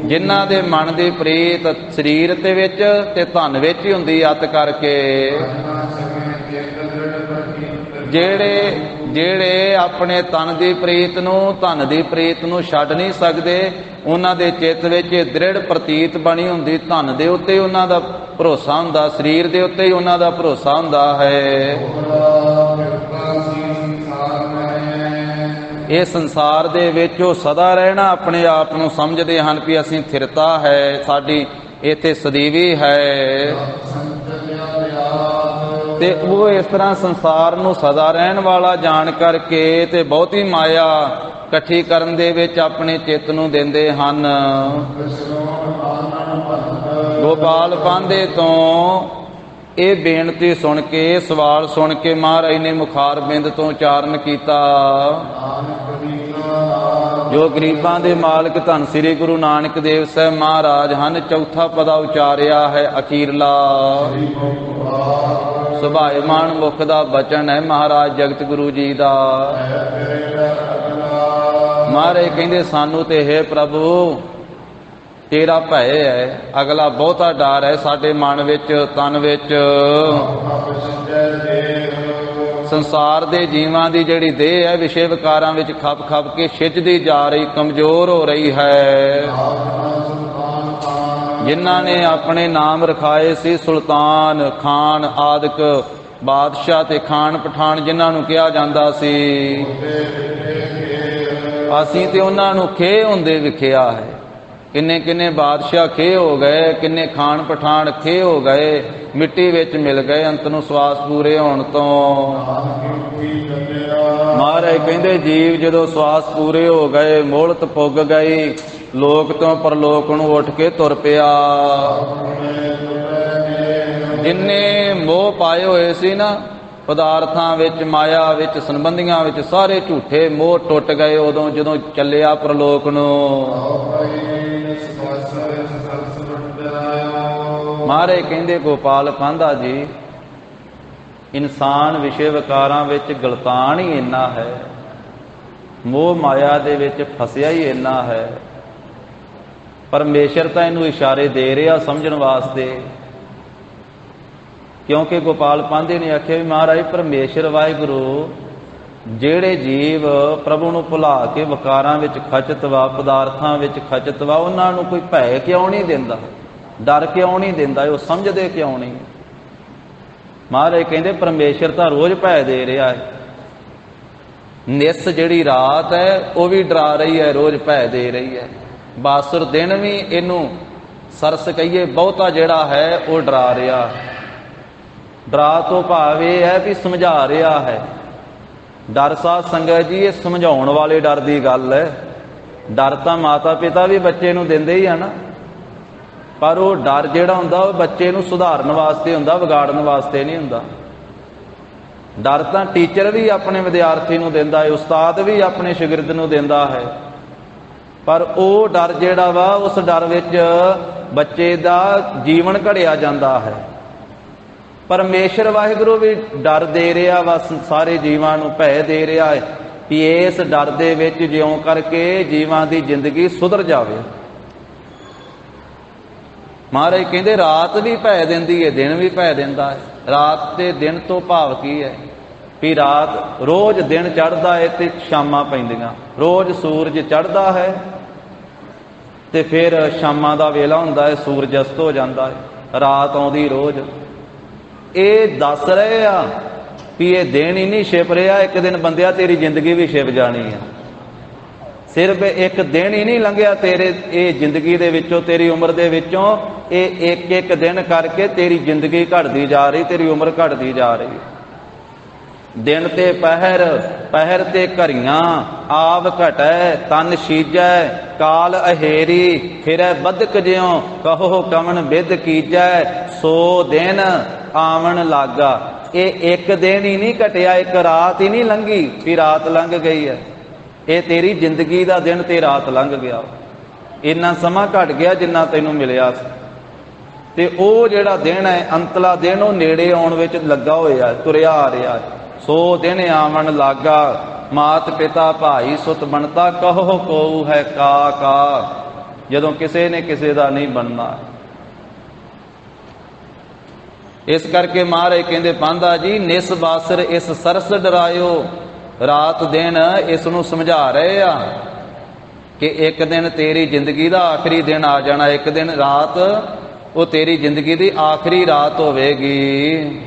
ਜਿਨ੍ਹਾਂ ਦੇ ਮਨ ਦੀ ਪ੍ਰੀਤ ਸਰੀਰ ਦੇ ਵਿੱਚ ਤੇ ਧਨ ਵਿੱਚ ਹੀ ਹੁੰਦੀ ਅੱਤ ਕਰਕੇ, ਜਿਹੜੇ ਆਪਣੇ ਤਨ ਦੀ ਪ੍ਰੀਤ ਨੂੰ, ਧਨ ਦੀ ਪ੍ਰੀਤ ਨੂੰ ਛੱਡ ਨਹੀਂ ਸਕਦੇ, ਉਹਨਾਂ ਦੇ ਚਿੱਤ ਵਿੱਚ ਦ੍ਰਿੜ ਪ੍ਰਤੀਤ ਬਣੀ ਹੁੰਦੀ, ਧਨ ਦੇ ਉੱਤੇ ਉਹਨਾਂ ਦਾ ਭਰੋਸਾ ਹੁੰਦਾ, ਸਰੀਰ ਦੇ ਉੱਤੇ ਹੀ ਉਹਨਾਂ ਦਾ ਭਰੋਸਾ ਹੁੰਦਾ ਹੈ। ਇਹ ਸੰਸਾਰ ਦੇ ਵਿੱਚ ਉਹ ਸਦਾ ਰਹਿਣਾ ਆਪਣੇ ਆਪ ਨੂੰ ਸਮਝਦੇ ਹਨ ਕਿ ਅਸੀਂ ਥਿਰਤਾ ਹੈ, ਸਾਡੀ ਇੱਥੇ ਸਦੀਵੀ ਹੈ, ਤੇ ਉਹ ਇਸ ਤਰ੍ਹਾਂ ਸੰਸਾਰ ਨੂੰ ਸਦਾ ਰਹਿਣ ਵਾਲਾ ਜਾਣ ਕਰਕੇ ਤੇ ਬਹੁਤੀ ਮਾਇਆ ਇਕੱਠੀ ਕਰਨ ਦੇ ਵਿੱਚ ਆਪਣੇ ਚਿੱਤ ਨੂੰ ਦਿੰਦੇ ਹਨ। ਗੋਪਾਲ ਪਾਂਧੇ ਤੋਂ ਇਹ ਬੇਨਤੀ ਸੁਣ ਕੇ, ਸਵਾਲ ਸੁਣ ਕੇ ਮਹਾਰਾਜ ਨੇ ਮੁਖਾਰ ਬਿੰਦ ਤੋਂ ਉਚਾਰਨ ਕੀਤਾ, ਜੋ ਗਰੀਬਾਂ ਦੇ ਮਾਲਕ ਧੰਨ ਸ੍ਰੀ ਗੁਰੂ ਨਾਨਕ ਦੇਵ ਸਾਹਿਬ ਮਹਾਰਾਜ ਹਨ, ਚੌਥਾ ਪਦਾ ਉਚਾਰਿਆ ਹੈ ਅਖੀਰਲਾ। ਸੁਭਾਏਮਾਨ ਮੁਖ ਦਾ ਬਚਨ ਹੈ ਮਹਾਰਾਜ ਜਗਤ ਗੁਰੂ ਜੀ ਦਾ। ਮਹਾਰਾਜ ਕਹਿੰਦੇ ਸਾਨੂੰ ਤੇ ਹੈ ਪ੍ਰਭੂ ਤੇਰਾ ਭੈ ਹੈ, ਅਗਲਾ ਬਹੁਤਾ ਡਰ ਹੈ ਸਾਡੇ ਮਨ ਵਿੱਚ, ਤਨ ਵਿੱਚ। ਸੰਸਾਰ ਦੇ ਜੀਵਾਂ ਦੀ ਜਿਹੜੀ ਦੇਹ ਹੈ ਵਿਸ਼ੇ ਵਿਕਾਰਾਂ ਵਿੱਚ ਖਪ ਖਪ ਕੇ ਛਿੱਜਦੀ ਜਾ ਰਹੀ, ਕਮਜ਼ੋਰ ਹੋ ਰਹੀ ਹੈ। ਜਿਨ੍ਹਾਂ ਨੇ ਆਪਣੇ ਨਾਮ ਰਖਾਏ ਸੀ ਸੁਲਤਾਨ, ਖਾਨ ਆਦਿਕ, ਬਾਦਸ਼ਾਹ ਤੇ ਖਾਨ ਪਠਾਨ ਜਿਨ੍ਹਾਂ ਨੂੰ ਕਿਹਾ ਜਾਂਦਾ ਸੀ, ਅਸੀਂ ਤੇ ਉਹਨਾਂ ਨੂੰ ਖੇ ਹੁੰਦੇ ਵਿਖਿਆ ਹੈ। ਕਿੰਨੇ ਕਿੰਨੇ ਬਾਦਸ਼ਾਹ ਖੇ ਹੋ ਗਏ, ਕਿੰਨੇ ਖਾਨ ਪਠਾਨ ਖੇ ਹੋ ਗਏ, ਮਿੱਟੀ ਵਿੱਚ ਮਿਲ ਗਏ ਅੰਤ ਨੂੰ ਸਵਾਸ ਪੂਰੇ ਹੋਣ ਤੋਂ। ਮਹਾਰਾਜ ਕਹਿੰਦੇ ਜੀਵ ਜਦੋਂ ਸਵਾਸ ਪੂਰੇ ਹੋ ਗਏ, ਮੋਹਲਤ ਪੁੱਗ ਗਈ, ਲੋਕ ਤੋਂ ਪਰਲੋਕ ਨੂੰ ਉੱਠ ਕੇ ਤੁਰ ਪਿਆ। ਜਿੰਨੇ ਮੋਹ ਪਾਏ ਹੋਏ ਸੀ ਨਾ ਪਦਾਰਥਾਂ ਵਿੱਚ, ਮਾਇਆ ਵਿੱਚ, ਸੰਬੰਧੀਆਂ ਵਿੱਚ, ਸਾਰੇ ਝੂਠੇ ਮੋਹ ਟੁੱਟ ਗਏ ਉਦੋਂ ਜਦੋਂ ਚੱਲਿਆ ਪ੍ਰਲੋਕ ਨੂੰ। ਮਹਾਰਾਜ ਕਹਿੰਦੇ ਗੋਪਾਲ ਪਾਂਧਾ ਜੀ, ਇਨਸਾਨ ਵਿਸ਼ੇ ਵਿਕਾਰਾਂ ਵਿੱਚ ਗਲਤਾਨ ਹੀ ਇੰਨਾ ਹੈ, ਮੋਹ ਮਾਇਆ ਦੇ ਵਿੱਚ ਫਸਿਆ ਹੀ ਇੰਨਾ ਹੈ। ਪਰਮੇਸ਼ਰ ਤਾਂ ਇਹਨੂੰ ਇਸ਼ਾਰੇ ਦੇ ਰਿਹਾ ਸਮਝਣ ਵਾਸਤੇ, ਕਿਉਂਕਿ ਗੋਪਾਲ ਪਾਂਧੇ ਨੇ ਆਖਿਆ ਵੀ ਮਹਾਰਾਜ ਪਰਮੇਸ਼ਰ ਵਾਹਿਗੁਰੂ ਜਿਹੜੇ ਜੀਵ ਪ੍ਰਭੂ ਨੂੰ ਭੁਲਾ ਕੇ ਵਿਕਾਰਾਂ ਵਿੱਚ ਖਚਤ ਵਾ, ਪਦਾਰਥਾਂ ਵਿੱਚ ਖਚਤ ਵਾ, ਉਹਨਾਂ ਨੂੰ ਕੋਈ ਭੈ ਕਿਉਂ ਨਹੀਂ ਦਿੰਦਾ, ਡਰ ਕਿਉਂ ਨਹੀਂ ਦਿੰਦਾ, ਉਹ ਸਮਝਦੇ ਕਿਉਂ ਨਹੀਂ? ਮਹਾਰਾਜ ਕਹਿੰਦੇ ਪਰਮੇਸ਼ਰ ਤਾਂ ਰੋਜ਼ ਭੈ ਦੇ ਰਿਹਾ ਹੈ। ਨਿਸ ਜਿਹੜੀ ਰਾਤ ਹੈ ਉਹ ਵੀ ਡਰਾ ਰਹੀ ਹੈ, ਰੋਜ਼ ਭੈ ਦੇ ਰਹੀ ਹੈ। ਬਾਸੁਰ ਦਿਨ ਵੀ ਇਹਨੂੰ ਸਰਸ ਕਹੀਏ ਬਹੁਤਾ ਜਿਹੜਾ ਹੈ ਉਹ ਡਰਾ ਰਿਹਾ। ਡਰਾ ਤੋਂ ਭਾਵ ਇਹ ਹੈ ਵੀ ਸਮਝਾ ਰਿਹਾ ਹੈ। ਡਰ ਸਾਧ ਸੰਗਤ ਜੀ ਇਹ ਸਮਝਾਉਣ ਵਾਲੇ ਡਰ ਦੀ ਗੱਲ ਹੈ। ਡਰ ਤਾਂ ਮਾਤਾ ਪਿਤਾ ਵੀ ਬੱਚੇ ਨੂੰ ਦਿੰਦੇ ਹੀ ਆ ਨਾ, ਪਰ ਉਹ ਡਰ ਜਿਹੜਾ ਹੁੰਦਾ ਉਹ ਬੱਚੇ ਨੂੰ ਸੁਧਾਰਨ ਵਾਸਤੇ ਹੁੰਦਾ, ਵਿਗਾੜਨ ਵਾਸਤੇ ਨਹੀਂ ਹੁੰਦਾ। ਡਰ ਤਾਂ ਟੀਚਰ ਵੀ ਆਪਣੇ ਵਿਦਿਆਰਥੀ ਨੂੰ ਦਿੰਦਾ ਹੈ, ਉਸਤਾਦ ਵੀ ਆਪਣੇ ਸ਼ਾਗਿਰਦ ਨੂੰ ਦਿੰਦਾ ਹੈ, ਪਰ ਉਹ ਡਰ ਜਿਹੜਾ ਵਾ ਉਸ ਡਰ ਵਿੱਚ ਬੱਚੇ ਦਾ ਜੀਵਨ ਘੜਿਆ ਜਾਂਦਾ ਹੈ। ਪਰਮੇਸ਼ਰ ਵਾਹਿਗੁਰੂ ਵੀ ਡਰ ਦੇ ਰਿਹਾ ਵਾ, ਸਾਰੇ ਜੀਵਾਂ ਨੂੰ ਭੈ ਦੇ ਰਿਹਾ ਹੈ ਕਿ ਇਸ ਡਰ ਦੇ ਵਿੱਚ ਜਿਉਂ ਕਰਕੇ ਜੀਵਾਂ ਦੀ ਜ਼ਿੰਦਗੀ ਸੁਧਰ ਜਾਵੇ। ਮਹਾਰਾਜ ਕਹਿੰਦੇ ਰਾਤ ਵੀ ਭੈ ਦਿੰਦੀ ਹੈ, ਦਿਨ ਵੀ ਭੈ ਦਿੰਦਾ ਹੈ। ਰਾਤ ਤੇ ਦਿਨ ਤੋਂ ਭਾਵ ਕੀ ਹੈ ਵੀ ਰਾਤ ਰੋਜ਼ ਦਿਨ ਚੜ੍ਹਦਾ ਹੈ ਤੇ ਸ਼ਾਮਾਂ ਪੈਂਦੀਆਂ, ਰੋਜ਼ ਸੂਰਜ ਚੜ੍ਹਦਾ ਹੈ ਤੇ ਫਿਰ ਸ਼ਾਮਾਂ ਦਾ ਵੇਲਾ ਹੁੰਦਾ ਹੈ, ਸੂਰਜ ਅਸਤ ਹੋ ਜਾਂਦਾ ਹੈ, ਰਾਤ ਆਉਂਦੀ ਰੋਜ਼। ਇਹ ਦੱਸ ਰਹੇ ਆ ਵੀ ਇਹ ਦਿਨ ਹੀ ਨਹੀਂ ਛਿਪ ਰਿਹਾ, ਇੱਕ ਦਿਨ ਬੰਦਿਆ ਤੇਰੀ ਜ਼ਿੰਦਗੀ ਵੀ ਛਿਪ ਜਾਣੀ ਹੈ। ਸਿਰਫ ਇੱਕ ਦਿਨ ਹੀ ਨਹੀਂ ਲੰਘਿਆ ਤੇਰੇ ਇਹ ਜ਼ਿੰਦਗੀ ਦੇ ਵਿੱਚੋਂ, ਤੇਰੀ ਉਮਰ ਦੇ ਵਿੱਚੋਂ, ਇਹ ਇੱਕ ਇੱਕ ਦਿਨ ਕਰਕੇ ਤੇਰੀ ਜ਼ਿੰਦਗੀ ਘਟਦੀ ਜਾ ਰਹੀ, ਤੇਰੀ ਉਮਰ ਘਟਦੀ ਜਾ ਰਹੀ। ਦਿਨ ਤੇ ਪਹਿਰ, ਪਹਿਰ ਤੇ ਘਰੀਆਂ, ਆਵ ਘਟੈ ਤਨ ਸੀਜੈ, ਕਾਲ ਅਹੇਰੀ ਫਿਰੈ ਬਦਕ ਜਿਉ, ਕਹੋ ਕਵਣ ਬਿਦ ਕੀਜੈ, ਸੋ ਦਿਨ ਆਵਣ ਲਾਗਾ। ਇਹ ਇੱਕ ਦਿਨ ਹੀ ਨਹੀਂ ਘਟਿਆ, ਇੱਕ ਰਾਤ ਹੀ ਨਹੀਂ ਲੰਘੀ ਵੀ ਰਾਤ ਲੰਘ ਗਈ ਹੈ। ਇਹ ਤੇਰੀ ਜ਼ਿੰਦਗੀ ਦਾ ਦਿਨ ਤੇ ਰਾਤ ਲੰਘ ਗਿਆ, ਇੰਨਾ ਸਮਾਂ ਘਟ ਗਿਆ ਜਿੰਨਾ ਤੈਨੂੰ ਮਿਲਿਆ ਸੀ। ਤੇ ਉਹ ਜਿਹੜਾ ਦਿਨ ਹੈ ਅੰਤਲਾ ਦਿਨ, ਉਹ ਨੇੜੇ ਆਉਣ ਵਿੱਚ ਲੱਗਾ ਹੋਇਆ, ਤੁਰਿਆ ਆ ਰਿਹਾ। ਸੋ ਦਿਨ ਆਵਣ ਲਾਗਾ, ਮਾਤ ਪਿਤਾ ਭਾਈ ਸੁਤ ਬਣਤਾ, ਕਹੋ ਕੋਉ ਹੈ ਕਾ ਕਾ। ਜਦੋਂ ਕਿਸੇ ਨੇ ਕਿਸੇ ਦਾ ਨਹੀਂ ਬਣਨਾ। ਇਸ ਕਰਕੇ ਮਹਾਰਾਜ ਕਹਿੰਦੇ ਪਾਂਧਾ ਜੀ ਨਿਸ ਬਾਸਰ ਇਸ ਸਰਸ ਡਰਾਇਓ। ਰਾਤ ਦਿਨ ਇਸ ਨੂੰ ਸਮਝਾ ਰਹੇ ਆ ਕਿ ਇੱਕ ਦਿਨ ਤੇਰੀ ਜ਼ਿੰਦਗੀ ਦਾ ਆਖਰੀ ਦਿਨ ਆ ਜਾਣਾ, ਇੱਕ ਦਿਨ ਰਾਤ ਉਹ ਤੇਰੀ ਜ਼ਿੰਦਗੀ ਦੀ ਆਖਰੀ ਰਾਤ ਹੋਵੇਗੀ।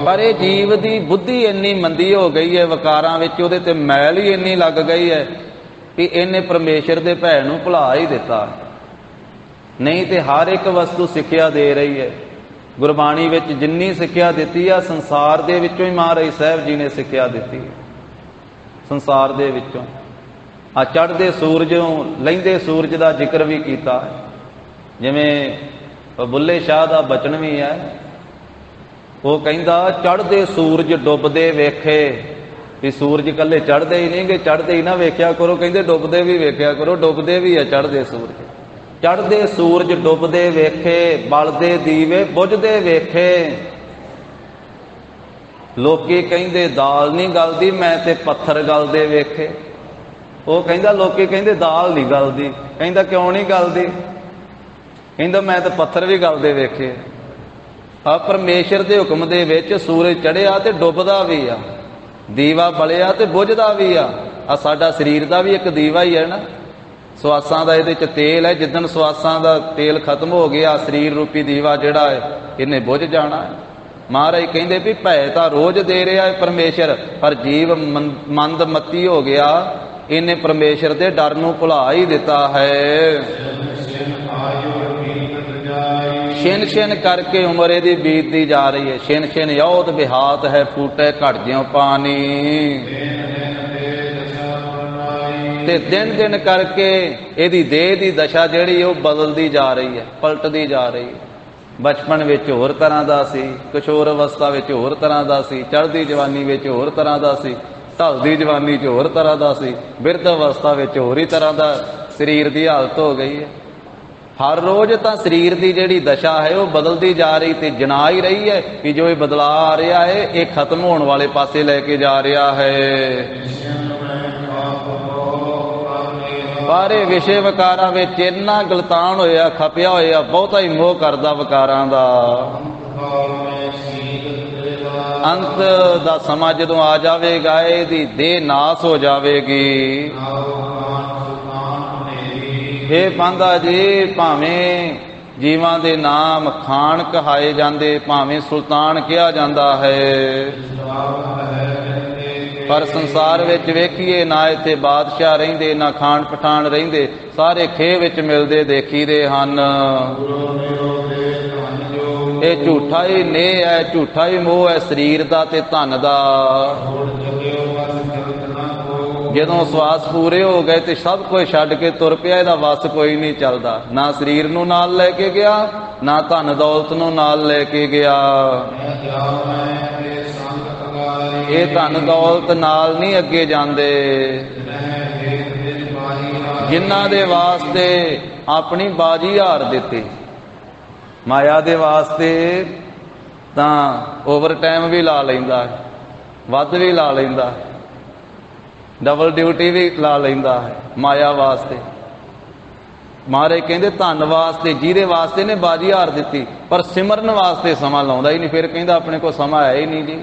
ਪਰ ਇਹ ਜੀਵ ਦੀ ਬੁੱਧੀ ਇੰਨੀ ਮੰਦੀ ਹੋ ਗਈ ਹੈ, ਵਿਕਾਰਾਂ ਵਿੱਚ ਉਹਦੇ ਤੇ ਮੈਲ ਹੀ ਇੰਨੀ ਲੱਗ ਗਈ ਹੈ ਕਿ ਇਹਨੇ ਪਰਮੇਸ਼ਰ ਦੇ ਭੈ ਨੂੰ ਭੁਲਾ ਹੀ ਦਿੱਤਾ। ਨਹੀਂ ਤੇ ਹਰ ਇੱਕ ਵਸਤੂ ਸਿੱਖਿਆ ਦੇ ਰਹੀ ਹੈ। ਗੁਰਬਾਣੀ ਵਿੱਚ ਜਿੰਨੀ ਸਿੱਖਿਆ ਦਿੱਤੀ ਆ, ਸੰਸਾਰ ਦੇ ਵਿੱਚੋਂ ਹੀ ਮਹਾਰਾਜ ਸਾਹਿਬ ਜੀ ਨੇ ਸਿੱਖਿਆ ਦਿੱਤੀ। ਸੰਸਾਰ ਦੇ ਵਿੱਚੋਂ ਆ ਚੜ੍ਹਦੇ ਸੂਰਜ ਨੂੰ, ਲਹਿੰਦੇ ਸੂਰਜ ਦਾ ਜ਼ਿਕਰ ਵੀ ਕੀਤਾ ਹੈ। ਜਿਵੇਂ ਬੁੱਲੇ ਸ਼ਾਹ ਦਾ ਬਚਨ ਵੀ ਹੈ, ਉਹ ਕਹਿੰਦਾ ਚੜ੍ਹਦੇ ਸੂਰਜ ਡੁੱਬਦੇ ਵੇਖੇ। ਵੀ ਸੂਰਜ ਇਕੱਲੇ ਚੜ੍ਹਦੇ ਹੀ ਨਹੀਂ ਗੇ, ਚੜ੍ਹਦੇ ਹੀ ਨਾ ਵੇਖਿਆ ਕਰੋ, ਕਹਿੰਦੇ ਡੁੱਬਦੇ ਵੀ ਵੇਖਿਆ ਕਰੋ। ਡੁੱਬਦੇ ਵੀ ਆ ਚੜ੍ਹਦੇ ਸੂਰਜ। ਚੜ੍ਹਦੇ ਸੂਰਜ ਡੁੱਬਦੇ ਵੇਖੇ, ਬਲਦੇ ਦੀਵੇ ਬੁਝਦੇ ਵੇਖੇ। ਲੋਕੀ ਕਹਿੰਦੇ ਦਾਲ ਨਹੀਂ ਗਲਦੀ, ਮੈਂ ਤੇ ਪੱਥਰ ਗਲਦੇ ਵੇਖੇ। ਉਹ ਕਹਿੰਦਾ ਲੋਕੀ ਕਹਿੰਦੇ ਦਾਲ ਨਹੀਂ ਗਲਦੀ, ਕਹਿੰਦਾ ਕਿਉਂ ਨਹੀਂ ਗਲਦੀ? ਕਹਿੰਦਾ ਮੈਂ ਤਾਂ ਪੱਥਰ ਵੀ ਗਲਦੇ ਵੇਖੇ। ਆ ਪਰਮੇਸ਼ਰ ਦੇ ਹੁਕਮ ਦੇ ਵਿੱਚ ਸੂਰਜ ਚੜ੍ਹਿਆ ਤੇ ਡੁੱਬਦਾ ਵੀ ਆ, ਦੀਵਾ ਬਲਿਆ ਤੇ ਬੁਝਦਾ ਵੀ ਆ। ਆ ਸਾਡਾ ਸਰੀਰ ਦਾ ਵੀ ਇੱਕ ਦੀਵਾ ਹੀ ਹੈ ਨਾ, ਸਵਾਸਾਂ ਦਾ ਇਹਦੇ 'ਚ ਤੇਲ ਹੈ। ਜਿੱਦਣ ਸਵਾਸਾਂ ਦਾ ਤੇਲ ਖਤਮ ਹੋ ਗਿਆ, ਸਰੀਰ ਰੂਪੀ ਦੀਵਾ ਜਿਹੜਾ ਹੈ ਇਹਨੇ ਬੁਝ ਜਾਣਾ ਹੈ। महाराज कहते भी भै तो रोज दे रहा है परमेश्वर, पर जीव मंद मती हो गया, इन्हें परमेश्वर के डर नूं भुला ही दिता है। छिन छिन करके उम्र इहदी बीतती जा रही है। छिन छिन यौत बिहात है, फूटे घट ज्यों पानी। ते दिन दिन करके इहदी देह दी दशा जिहड़ी वो बदलती जा रही है, पलटती जा रही है। बचपन विच होर तरह दा सी, किशोर अवस्था विच होर तरह दा सी, चढ़दी जवानी विच होर तरह दा सी, ढलदी जवानी च होर तरह दा सी, बिरध अवस्था विच होर ही तरह दा शरीर की हालत हो गई है। हर रोज तो शरीर की जिहड़ी दशा है वो बदलती जा रही, ते जना ही रही है कि जो ये बदलाव आ रहा है ये खत्म होने वाले पासे लेके जा रहा है। पर विषय विकारां विच इन्ना गलतान होया, खपिया होया, बहुता ही मोह करदा विकारां दा। अंत दा समा जदों आ जावेगा, इहदी देह नाश हो जावेगी। हे पांधा जी, भावें जीवां दे नाम खान कहाए जांदे, भावें सुल्तान कहा जांदा है, पर संसार विच वेखीए ना इत्थे बादशाह रहिंदे, ना खान पठान रहिंदे, सारे खेह विच मिलदे देखीदे हन। ये झूठा ही नेह है, झूठा ही मोह है शरीर दा ते धन दा। जदों स्वास पूरे हो गए तो सब कुछ छड्ड के तुर पिया, इहदा वस कोई नहीं चलदा। ना शरीर नूं नाल लैके गया, ना धन दौलत नूं नाल लैके गया। ये धन दौलत नाल नहीं अगे जांदे। जिन्हां दे वास्ते अपनी बाजी हार दित्ती, माया दे वास्ते तां ओवर टाइम भी ला लैंदा है, वध भी ला लैंदा है, डबल ड्यूटी भी ला लैंदा है माया वास्ते। महाराज कहंदे धन वास्ते जिहदे वास्ते ने बाजी हार दित्ती, पर सिमरन वास्ते समा लाउंदा ही नहीं। फिर कहंदा अपने को समा है ही नहीं जी।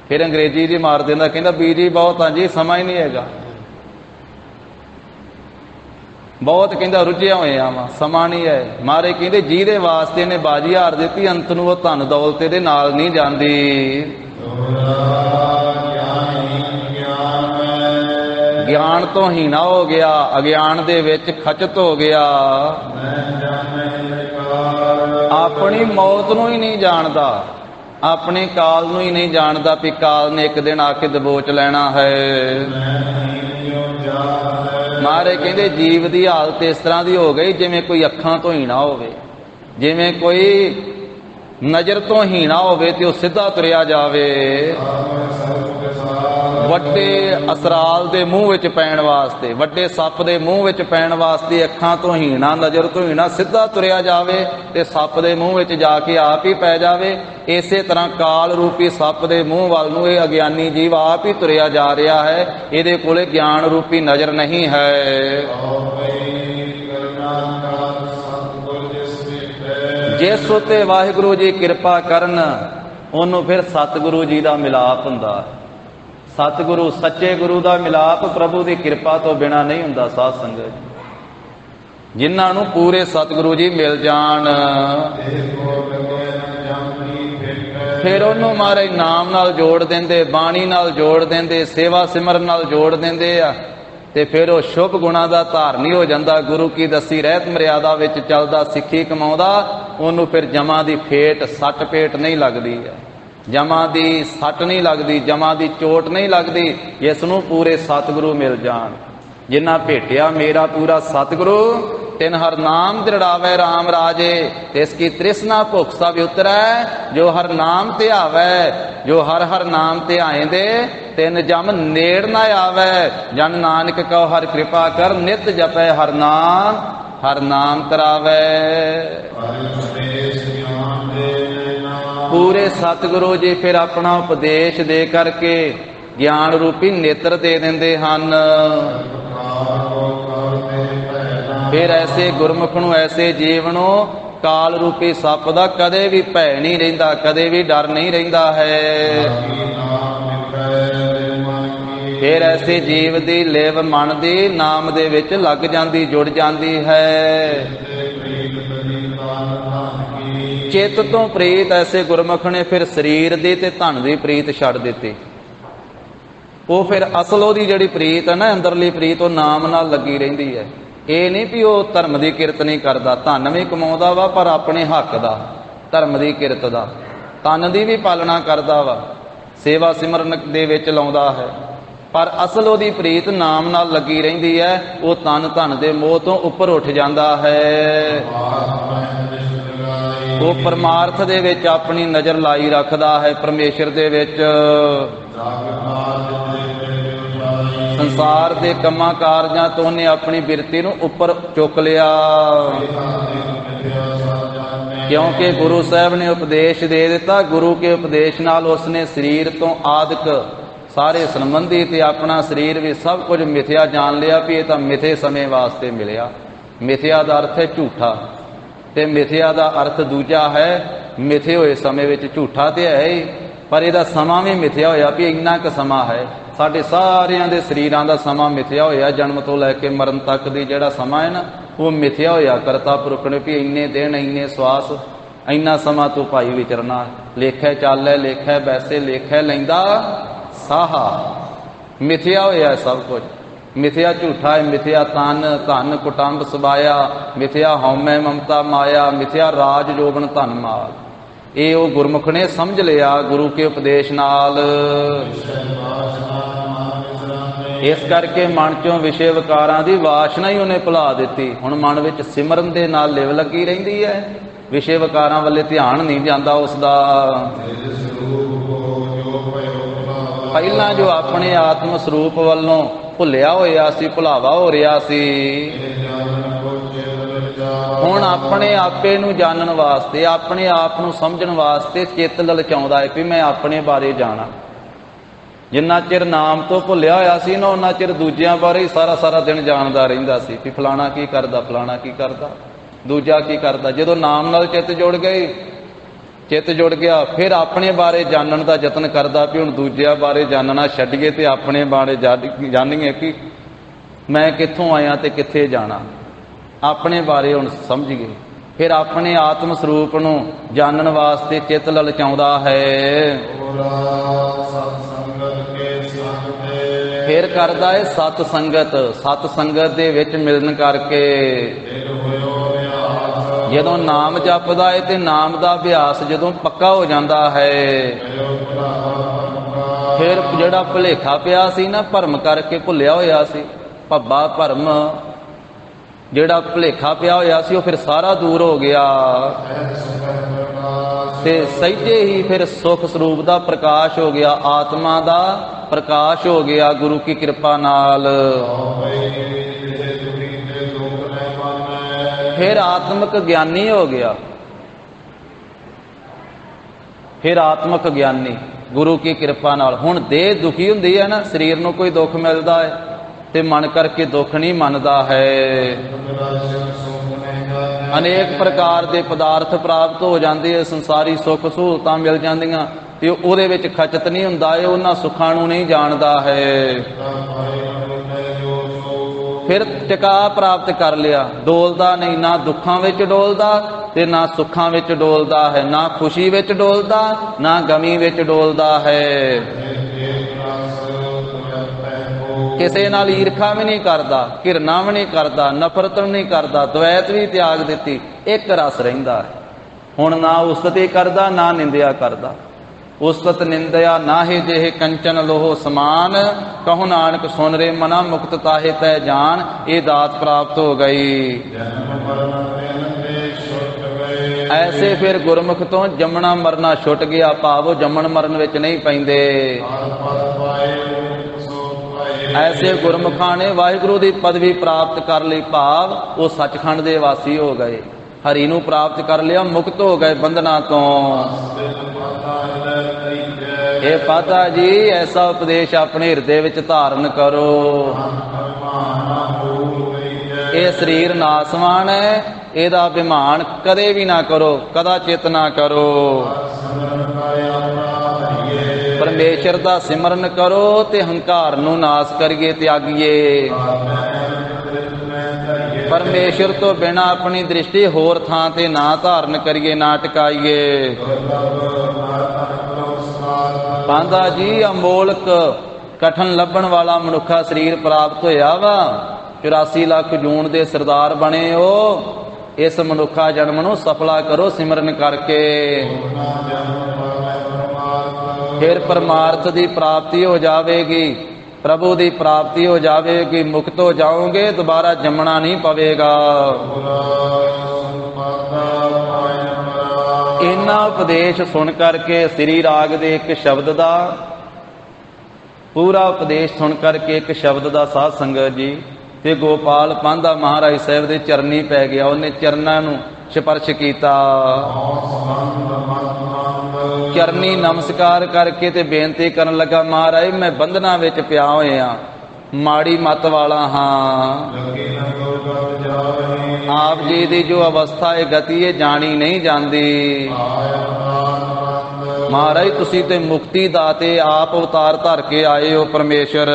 फिर अंग्रेजी जी मार देंदा, कहंदा बीजी बहुत हाँ जी, समा ही नहीं हैगा। बहुत कहंदा रुझिया होया वा, समा नहीं है। महाराज कहंदे जिहदे वास्ते ने बाजी हार दित्ती, अंत नूं वो धन दौलत दे नाल नहीं जांदी। ज्ञान तो हीना हो गया, अज्ञान दे विच खचत हो गया। अपनी मौत नूं ही नहीं जानदा, अपने काल नूं ही नहीं जानदा भी काल ने एक दिन आके दबोच लेना है। महाराज कहंदे जीव की हालत इस तरह की हो गई जिवें कोई अखां तो हीना होवे, जिवें कोई नज़र तो हीना होवे ते सीधा तुरिया जावे। वड्डे असराल दे मूँह विच पैण वास्ते, वड्डे सप दे मूँह विच पैण वास्ते अखां तो हीना, नज़र तो हीना, सीधा तुरिया जावे ते सप दे मूँह विच जाके आप ही पै जावे। इसे तरह काल रूपी सप दे मूँह वाल नूं इह अज्ञानी जीव आप ही तुरिया जा रहा है। इहदे कोले ज्ञान रूपी नज़र नहीं है। जिस उत्ते वाहिगुरू जी कृपा करन, उन्होंने फिर सतगुरु जी का मिलाप हुंदा। सतगुरु सच्चे गुरु का मिलाप प्रभु की कृपा तो बिना नहीं हुंदा। साध संगत जिन्हां नूं पूरे सतगुरु जी मिल जाण, फिर उन्होंने महाराज नाम नाल जोड़ देंदे, बाणी नाल जोड़ देंदे, सेवा सिमरन नाल जोड़ देंदे आ, ते फिर वो शुभ गुणा का धारनी हो जाता। गुरु की दसी रहत मर्यादा विच चलदा, सिੱਖੀ कमाउंदा, उन्होंने फिर जमा की फेट सट पेट नहीं लगती है, जमा की सट नहीं लगती, जमा की चोट नहीं लगती। इसनूं पूरे सतगुरु मिल जाण। जिन्ना भेटिया मेरा पूरा सतगुरु, तिन हर नाम दृढ़ावे राम राजे, तिसकी तृष्णा भुख सब उतरै। जो हर नाम ध्यावै, जो हर हर नाम ध्याएंदे, तिन जम नेड़ न आवे। जन नानक कहो हर कृपा कर, नित जपै हर नाम करावे। पूरे सतगुरु जी फिर अपना उपदेश दे करके ज्ञान रूपी नेत्र दे देंदे हन। फिर ऐसे गुरमुख नूं, ऐसे जीव नूं काल रूपी सप दा कदे भी भै नहीं रहिंदा, कदे भी डर नहीं रहिंदा है। फिर ऐसे जीव दी लिव मन दी नाम दे विच लग जांदी, जुड़ जांदी है। ਚਿੱਤ ਤੋਂ ਪ੍ਰੀਤ ਐਸੇ ਗੁਰਮੁਖ ਨੇ ਫਿਰ ਸਰੀਰ ਦੀ ਤੇ ਧਨ ਦੀ ਪ੍ਰੀਤ ਛੱਡ ਦਿੱਤੀ। ਉਹ ਫਿਰ ਅਸਲ ਉਹਦੀ ਜਿਹੜੀ ਪ੍ਰੀਤ ਹੈ ਨਾ, ਅੰਦਰਲੀ ਪ੍ਰੀਤ, ਉਹ ਨਾਮ ਨਾਲ ਲੱਗੀ ਰਹਿੰਦੀ ਹੈ। ਇਹ ਨਹੀਂ ਵੀ ਉਹ ਧਰਮ ਦੀ ਕਿਰਤ ਨਹੀਂ ਕਰਦਾ, ਧਨ ਵੀ ਕਮਾਉਂਦਾ ਵਾ ਪਰ ਆਪਣੇ ਹੱਕ ਦਾ, ਧਰਮ ਦੀ ਕਿਰਤ ਦਾ, ਤਨ ਦੀ ਵੀ ਪਾਲਣਾ ਕਰਦਾ ਵਾ, ਸੇਵਾ ਸਿਮਰਨ ਦੇ ਵਿੱਚ ਲਾਉਂਦਾ ਹੈ, ਪਰ ਅਸਲ ਉਹਦੀ ਪ੍ਰੀਤ ਨਾਮ ਨਾਲ ਲੱਗੀ ਰਹਿੰਦੀ ਹੈ। ਉਹ ਤਨ ਧਨ ਦੇ ਮੋਹ ਤੋਂ ਉੱਪਰ ਉੱਠ ਜਾਂਦਾ ਹੈ। ਉਹ ਪਰਮਾਰਥ ਦੇ ਵਿੱਚ ਆਪਣੀ ਨਜ਼ਰ ਲਾਈ ਰੱਖਦਾ ਹੈ, ਪਰਮੇਸ਼ਰ ਦੇ ਵਿੱਚ। ਸੰਸਾਰ ਦੇ ਕੰਮਾਂ ਕਾਰਜਾਂ ਤੋਂ ਉਹਨੇ ਆਪਣੀ ਬਿਰਤੀ ਨੂੰ ਉੱਪਰ ਚੁੱਕ ਲਿਆ, ਕਿਉਂਕਿ ਗੁਰੂ ਸਾਹਿਬ ਨੇ ਉਪਦੇਸ਼ ਦੇ ਦਿੱਤਾ। ਗੁਰੂ ਕੇ ਉਪਦੇਸ਼ ਨਾਲ ਉਸਨੇ ਸਰੀਰ ਤੋਂ ਆਦਿਕ ਸਾਰੇ ਸੰਬੰਧੀ ਤੇ ਆਪਣਾ ਸਰੀਰ ਵੀ ਸਭ ਕੁਝ ਮਿਥਿਆ ਜਾਣ ਲਿਆ ਵੀ ਇਹ ਤਾਂ ਮਿਥੇ ਸਮੇਂ ਵਾਸਤੇ ਮਿਲਿਆ। ਮਿਥਿਆ ਦਾ ਅਰਥ ਹੈ ਝੂਠਾ, ਤੇ ਮਿਥਿਆ ਦਾ ਅਰਥ ਦੂਜਾ ਹੈ ਮਿਥੇ ਹੋਏ ਸਮੇਂ ਵਿੱਚ। ਝੂਠਾ ਤੇ ਹੈ ਹੀ, ਪਰ ਇਹਦਾ ਸਮਾਂ ਵੀ ਮਿਥਿਆ ਹੋਇਆ ਵੀ ਇੰਨਾ ਕੁ ਸਮਾਂ ਹੈ। ਸਾਡੇ ਸਾਰਿਆਂ ਦੇ ਸਰੀਰਾਂ ਦਾ ਸਮਾਂ ਮਿਥਿਆ ਹੋਇਆ, ਜਨਮ ਤੋਂ ਲੈ ਕੇ ਮਰਨ ਤੱਕ ਦੀ ਜਿਹੜਾ ਸਮਾਂ ਹੈ ਨਾ, ਉਹ ਮਿਥਿਆ ਹੋਇਆ। ਕਰਤਾ ਪੁਰਖ ਨੇ ਵੀ ਇੰਨੇ ਦਿਨ, ਇੰਨੇ ਸਵਾਸ, ਇੰਨਾ ਸਮਾਂ ਤੂੰ ਭਾਈ ਵਿਚਰਨਾ। ਲੇਖੈ ਚਾਲੈ ਲੇਖੈ ਬੈਸੇ, ਲੇਖੈ ਲੈਂਦਾ ਸਾਹਾ। ਮਿਥਿਆ ਹੋਇਆ ਸਭ ਕੁਝ, ਮਿਥਿਆ ਝੂਠਾ ਹੈ। ਮਿਥਿਆ ਤਨ ਧਨ ਕੁਟੰਬ ਸਬਾਇਆ, ਮਿਥਿਆ ਹਉਮੈ ਮਮਤਾ ਮਾਇਆ, ਮਿਥਿਆ ਰਾਜ ਜੋਬਨ ਧਨ ਮਾਲ। ਇਹ ਉਹ ਗੁਰਮੁਖ ਨੇ ਸਮਝ ਲਿਆ ਗੁਰੂ ਕੇ ਉਪਦੇਸ਼ ਨਾਲ। ਇਸ ਕਰਕੇ ਮਨ ਚੋਂ ਵਿਸ਼ੇ ਵਿਕਾਰਾਂ ਦੀ ਵਾਸ਼ਨਾ ਹੀ ਉਹਨੇ ਭੁਲਾ ਦਿੱਤੀ। ਹੁਣ ਮਨ ਵਿੱਚ ਸਿਮਰਨ ਦੇ ਨਾਲ ਲਿਵ ਲੱਗੀ ਰਹਿੰਦੀ ਹੈ, ਵਿਸ਼ੇ ਵਿਕਾਰਾਂ ਵੱਲੇ ਧਿਆਨ ਨਹੀਂ ਜਾਂਦਾ ਉਸਦਾ। ਪਹਿਲਾਂ ਜੋ ਆਪਣੇ ਆਤਮ ਸਰੂਪ ਵੱਲੋਂ ਭੁੱਲਿਆ ਹੋਇਆ ਸੀ, ਭੁਲਾਵਾ ਹੋ ਰਿਹਾ ਸੀ, ਹੁਣ ਆਪਣੇ ਆਪੇ ਨੂੰ ਜਾਣਨ ਵਾਸਤੇ, ਆਪਣੇ ਆਪ ਨੂੰ ਸਮਝਣ ਵਾਸਤੇ ਚਿੱਤ ਲਲਚਾਉਂਦਾ ਹੈ ਵੀ ਮੈਂ ਆਪਣੇ ਬਾਰੇ ਜਾਣਾ। ਜਿੰਨਾ ਚਿਰ ਨਾਮ ਤੋਂ ਭੁੱਲਿਆ ਹੋਇਆ ਸੀ ਨਾ, ਉਹਨਾਂ ਚਿਰ ਦੂਜਿਆਂ ਬਾਰੇ ਹੀ ਸਾਰਾ ਸਾਰਾ ਦਿਨ ਜਾਣਦਾ ਰਹਿੰਦਾ ਸੀ ਵੀ ਫਲਾਣਾ ਕੀ ਕਰਦਾ, ਫਲਾਣਾ ਕੀ ਕਰਦਾ, ਦੂਜਾ ਕੀ ਕਰਦਾ। ਜਦੋਂ ਨਾਮ ਨਾਲ ਚਿੱਤ ਜੁੜ ਗਈ, ਚਿੱਤ ਜੁੜ ਗਿਆ, ਫਿਰ ਆਪਣੇ ਬਾਰੇ ਜਾਣਨ ਦਾ ਯਤਨ ਕਰਦਾ ਵੀ ਹੁਣ ਦੂਜਿਆਂ ਬਾਰੇ ਜਾਣਨਾ ਛੱਡੀਏ ਤੇ ਆਪਣੇ ਬਾਰੇ ਜਾਣੀਏ ਕਿ ਮੈਂ ਕਿੱਥੋਂ ਆਇਆ ਤੇ ਕਿੱਥੇ ਜਾਣਾ। ਆਪਣੇ ਬਾਰੇ ਹੁਣ ਸਮਝੀਏ। ਫਿਰ ਆਪਣੇ ਆਤਮ ਸਰੂਪ ਨੂੰ ਜਾਣਨ ਵਾਸਤੇ ਚਿੱਤ ਲਲਚਾਉਂਦਾ ਹੈ। ਫਿਰ ਕਰਦਾ ਹੈ ਸਤ ਸੰਗਤ। ਸਤ ਸੰਗਤ ਦੇ ਵਿੱਚ ਮਿਲਣ ਕਰਕੇ ਜਦੋਂ ਨਾਮ ਜਪਦਾ ਹੈ ਤੇ ਨਾਮ ਦਾ ਅਭਿਆਸ ਜਦੋਂ ਪੱਕਾ ਹੋ ਜਾਂਦਾ ਹੈ, ਫਿਰ ਜਿਹੜਾ ਭੁਲੇਖਾ ਪਿਆ ਸੀ ਨਾ, ਭਰਮ ਕਰਕੇ ਭੁੱਲਿਆ ਹੋਇਆ ਸੀ, ਭੱਬਾ ਭਰਮ ਜਿਹੜਾ ਭੁਲੇਖਾ ਪਿਆ ਹੋਇਆ ਸੀ, ਉਹ ਫਿਰ ਸਾਰਾ ਦੂਰ ਹੋ ਗਿਆ ਤੇ ਸਹਿਜੇ ਹੀ ਫਿਰ ਸੁਖ ਸਰੂਪ ਦਾ ਪ੍ਰਕਾਸ਼ ਹੋ ਗਿਆ, ਆਤਮਾ ਦਾ ਪ੍ਰਕਾਸ਼ ਹੋ ਗਿਆ ਗੁਰੂ ਕੀ ਕਿਰਪਾ ਨਾਲ। ਫਿਰ ਆਤਮਿਕ ਗਿਆਨੀ ਹੋ ਗਿਆ। ਫਿਰ ਆਤਮਿਕ ਗਿਆਨੀ ਗੁਰੂ ਕੀ ਕਿਰਪਾ ਨਾਲ। ਹੁਣ ਦੇਹ ਦੁਖੀ ਹੁੰਦੀ ਹੈ ਨਾ, ਸਰੀਰ ਨੂੰ ਕੋਈ ਦੁੱਖ ਮਿਲਦਾ ਹੈ ਤੇ ਮਨ ਕਰਕੇ ਦੁੱਖ ਨਹੀਂ ਮੰਨਦਾ ਹੈ। ਅਨੇਕ ਪ੍ਰਕਾਰ ਦੇ ਪਦਾਰਥ ਪ੍ਰਾਪਤ ਹੋ ਜਾਂਦੇ ਹੈ, ਸੰਸਾਰੀ ਸੁੱਖ ਸਹੂਲਤਾਂ ਮਿਲ ਜਾਂਦੀਆਂ ਤੇ ਉਹਦੇ ਵਿੱਚ ਖਚਤ ਨਹੀਂ ਹੁੰਦਾ, ਇਹ ਉਹਨਾਂ ਸੁੱਖਾਂ ਨੂੰ ਨਹੀਂ ਜਾਣਦਾ ਹੈ। ਫਿਰ ਟਿਕਾ ਪ੍ਰਾਪਤ ਕਰ ਲਿਆ, ਡੋਲਦਾ ਨਹੀਂ, ਨਾ ਦੁੱਖਾਂ ਵਿੱਚ ਡੋਲਦਾ ਤੇ ਨਾ ਸੁੱਖਾਂ ਵਿੱਚ ਡੋਲਦਾ ਹੈ, ਨਾ ਖੁਸ਼ੀ ਵਿੱਚ ਡੋਲਦਾ ਨਾ ਗਮੀ ਵਿੱਚ ਡੋਲਦਾ ਹੈ। ਕਿਸੇ ਨਾਲ ਈਰਖਾ ਵੀ ਨਹੀਂ ਕਰਦਾ, ਘਿਰਨਾ ਵੀ ਨਹੀਂ ਕਰਦਾ, ਨਫ਼ਰਤ ਵੀ ਨਹੀਂ ਕਰਦਾ, ਦ્વੈਤ ਵੀ ਤਿਆਗ ਦਿੱਤੀ, ਇੱਕ ਰਸ ਰਹਿੰਦਾ ਹੈ। ਹੁਣ ਨਾ ਉਸਤਤੀ ਕਰਦਾ ਨਾ ਨਿੰਦਿਆ ਕਰਦਾ। ਉਸਤਤ ਨਿੰਦਿਆ ਨਾਹੀ ਜਿਹੇ ਕੰਚਨ ਲੋਹ ਸਮਾਨ, ਕਹੋ ਨਾਨਕ ਸੁਨ ਰੇ ਮਨਾ ਮੁਕਤ ਤਾਹੇ ਤੈ ਜਾਨ। ਇਹ ਦਾਤ ਪ੍ਰਾਪਤ ਹੋ ਗਈ। ਐਸੇ ਫਿਰ ਗੁਰਮੁਖ ਤੋਂ ਜੰਮਣਾ ਮਰਨਾ ਛੁੱਟ ਗਿਆ, ਭਾਵ ਉਹ ਜੰਮਣ ਮਰਨ ਵਿੱਚ ਨਹੀਂ ਪੈਂਦੇ। ਐਸੇ ਗੁਰਮੁਖਾਂ ਨੇ ਵਾਹਿਗੁਰੂ ਦੀ ਪਦਵੀ ਪ੍ਰਾਪਤ ਕਰ ਲਈ, ਭਾਵ ਉਹ ਸੱਚਖੰਡ ਦੇ ਵਾਸੀ ਹੋ ਗਏ, ਹਰੀ ਨੂੰ ਪ੍ਰਾਪਤ ਕਰ ਲਿਆ, ਮੁਕਤ ਹੋ ਗਏ ਬੰਧਨਾਂ ਤੋਂ। ਇਹ ਪਾਤਾ ਜੀ ਐਸਾ ਉਪਦੇਸ਼ ਆਪਣੇ ਹਿਰਦੇ ਵਿੱਚ ਧਾਰਨ ਕਰੋ। ਇਹ ਸਰੀਰ ਨਾਸਵਾਨ ਹੈ, ਇਹਦਾ ਅਭਿਮਾਨ ਕਦੇ ਵੀ ਨਾ ਕਰੋ, ਕਦਾ ਚਿਤ ਨਾ ਕਰੋ। ਪਰਮੇਸ਼ਰ ਦਾ ਸਿਮਰਨ ਕਰੋ ਤੇ ਹੰਕਾਰ ਨੂੰ ਨਾਸ ਕਰੀਏ, ਤਿਆਗੀਏ। परमेश्वर तो बिना अपनी दृष्टि होर थां ते ना धारण करिए ना टकाइए। पांधा जी अमोलक कठन लभण वाला मनुखा शरीर प्राप्त होया वा, 84 लाख जून दे सरदार बने हो। इस मनुखा जन्म नूं सफला करो सिमरन करके, फिर परमार्थ की प्राप्ति हो जाएगी, प्रभु की प्राप्ति हो जाएगी, मुक्त हो जाओगे, दोबारा जमना नहीं पवेगा। इन्ना उपदेश सुन करके श्री राग दे एक शब्द दा, पूरा उपदेश सुन करके एक शब्द दा साध संगत जी ते गोपाल पांधा महाराज साहब दे चरनी पै गया। उन्हें चरना नूं स्पर्श किया, चरनी नमस्कार करके ते बेनती करन लगा, महाराज मैं बंधना विच पिया होया, माड़ी मत वाला हाँ। आप जी दी जो अवस्था है गति है जानी नहीं जाती। महाराज तुसी ते मुक्ति दाते आप अवतार धर के आए हो परमेश्वर।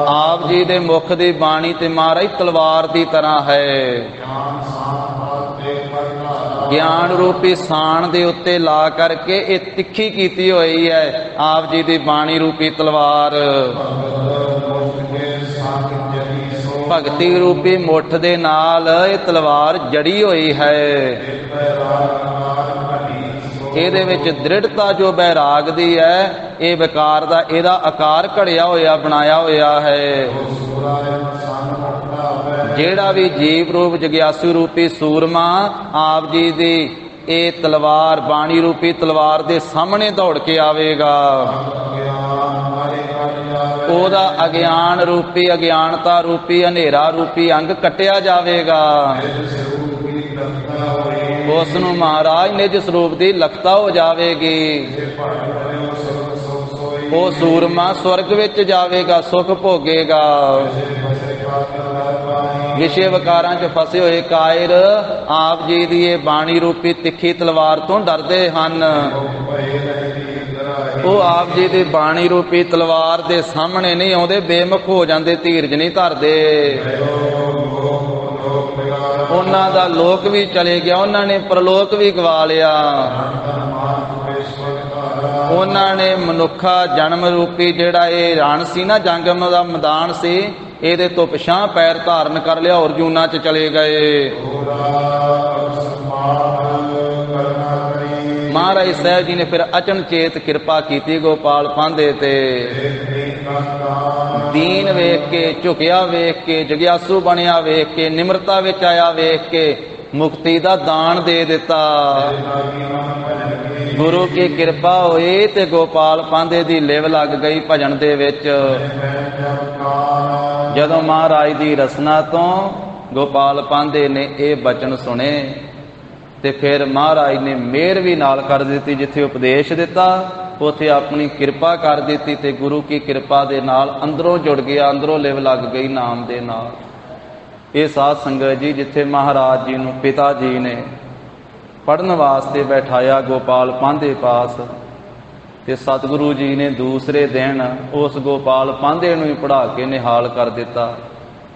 आप जी दे मुख दी बाणी ते महाराज तलवार दी तरह है, ज्ञान रूपी साण दे उत्ते ला करके ये तिखी कीती हुई है आप जी दी बाणी रूपी तलवार। भगती रूपी मुठ दे नाल ये तलवार जड़ी हुई है। ਇਹਦੇ ਵਿੱਚ दृढ़ता जो बैराग दी है, ये विकार दा ਇਹਦਾ आकार घड़िया होया बनाया होया है। ਜਿਹੜਾ भी जीव रूप जग्यासु रूपी सूरमा आप जी दी ये तलवार बाणी रूपी तलवार दे सामने दौड़ के आवेगा, ओदा अज्ञान रूपी अज्ञानता रूपी हनेरा रूपी अंग कटिया जावेगा। उस नूं महाराज निज स्वरूप की लखता हो जाएगी। वो सूरमा स्वर्ग विच जावेगा, सुख भोगेगा। विषय विकारां च फसे हुए कायर आप जी दी ये बाणी रूपी तिखी तलवार तो डरदे हन। वो आप जी दी बाणी रूपी तलवार दे सामने नहीं आउंदे, बेमुख हो जांदे, धीरज नहीं धरदे। उन्हां दा लोक भी चले गया, उन्होंने परलोक भी गवा लिया। उन्होंने मनुखा जन्म रूपी जिहड़ा ये रण सी ना, जंगम दा मैदान सी, ਇਹਦੇ ਤੋਂ ਪਿਛਾਂ पैर धारण कर लिया और जूना च चले गए। महाराज साहब जी ने फिर अचनचेत कृपा की गोपाल पांधे ते। दीन वेख के, झुकिया वेख के, जग्यासू बनिया वेख के, निमरता विच आया वेख के मुक्ति दा दान दे दिता। गुरु की कृपा होई ते गोपाल पांधे दी लिव लग गई भजन दे विच। जदों महाराज दी रसना तो गोपाल पांधे ने ये बचन सुने ते फिर महाराज ने मेहर भी नाल कर दी। जिथे उपदेश दिता उथे अपनी कृपा कर दी ते गुरु की कृपा दे नाल अंदरों जुड़ गया, अंदरों लिव लग गई नाम दे नाल। ये साध संगत जी जिथे महाराज जी नूं पिता जी ने पढ़न वास्ते बैठाया गोपाल पांधे पास, ते सतगुरु जी ने दूसरे दिन उस गोपाल पांधे नूं ही पढ़ा के निहाल कर दिता।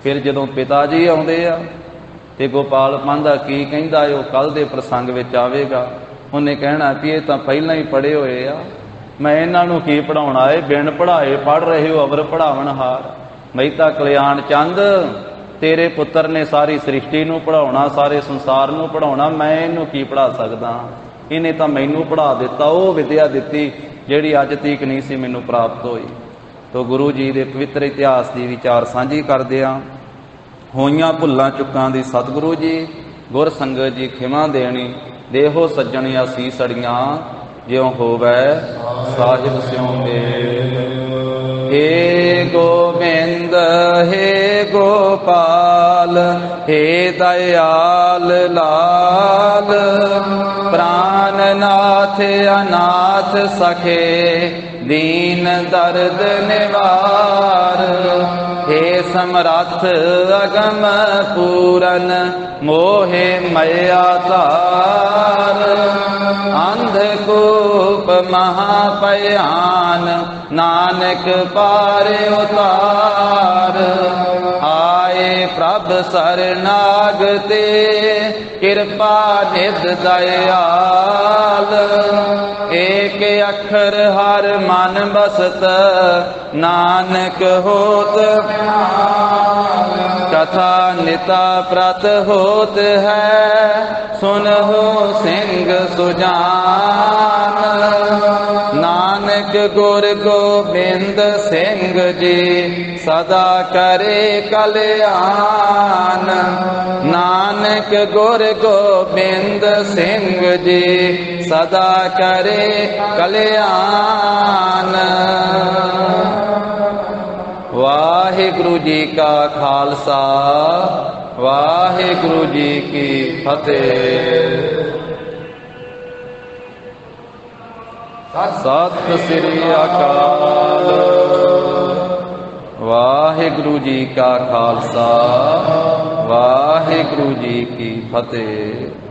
फिर जदों पिता जी आउंदे आ ते गोपाल पांधा की कहंदा है, कल दे प्रसंग विच आवेगा। उन्हें कहना कि ये तां पहलां ही पढ़े होए आ, मैं इन्हां नूं की पढ़ाउणा है, बिन पढ़ाए पढ़ रहे हो अवर पढ़ावनहार। मैं तां कल्याण चंद तेरे पुत्र ने सारी सृष्टि नूं पढ़ाउणा, सारे संसार नूं पढ़ाउणा, मैं इहनूं की पढ़ा सकदा। इन्हें तां मैनूं पढ़ा दिता, वो विद्या दित्ती जिहड़ी अज तक नहीं सी मैनूं प्राप्त होई। तो गुरु जी दे पवित्र इतिहास की विचार साझी करदिआं होइयां भुल्लां चुक्कां दी सतगुरु जी गुर संगत जी खिमा देनी। देहो सज्जण आसीस अड़ियां ज्यों होवै साहिब स्यों मेल। हे गोविंद हे गोपाल हे दयाल लाल, प्राणनाथ अनाथ सखे दीन दर्द निवार। हे समरथ अगम पूरन मोहे मया तार, अंधकूप महाभयान, नानक पार उतार। आए प्रभ सरनागते, कृपा निध दयाल। एक अखर हर मन बसत, नानक होत कथा निता प्रत होत है। सुनहु सिंह सुजान, नानक गुर गोबिंद सिंह जी, सदा करे कल्याण। नानक गुर गोबिंद सिंह जी, सदा करे कल्याण। वाहिगुरु जी का खालसा, वाहिगुरु जी की फतेह। सत श्री अकाल। वाहिगुरु जी का खालसा, वाहिगुरु जी की फतेह।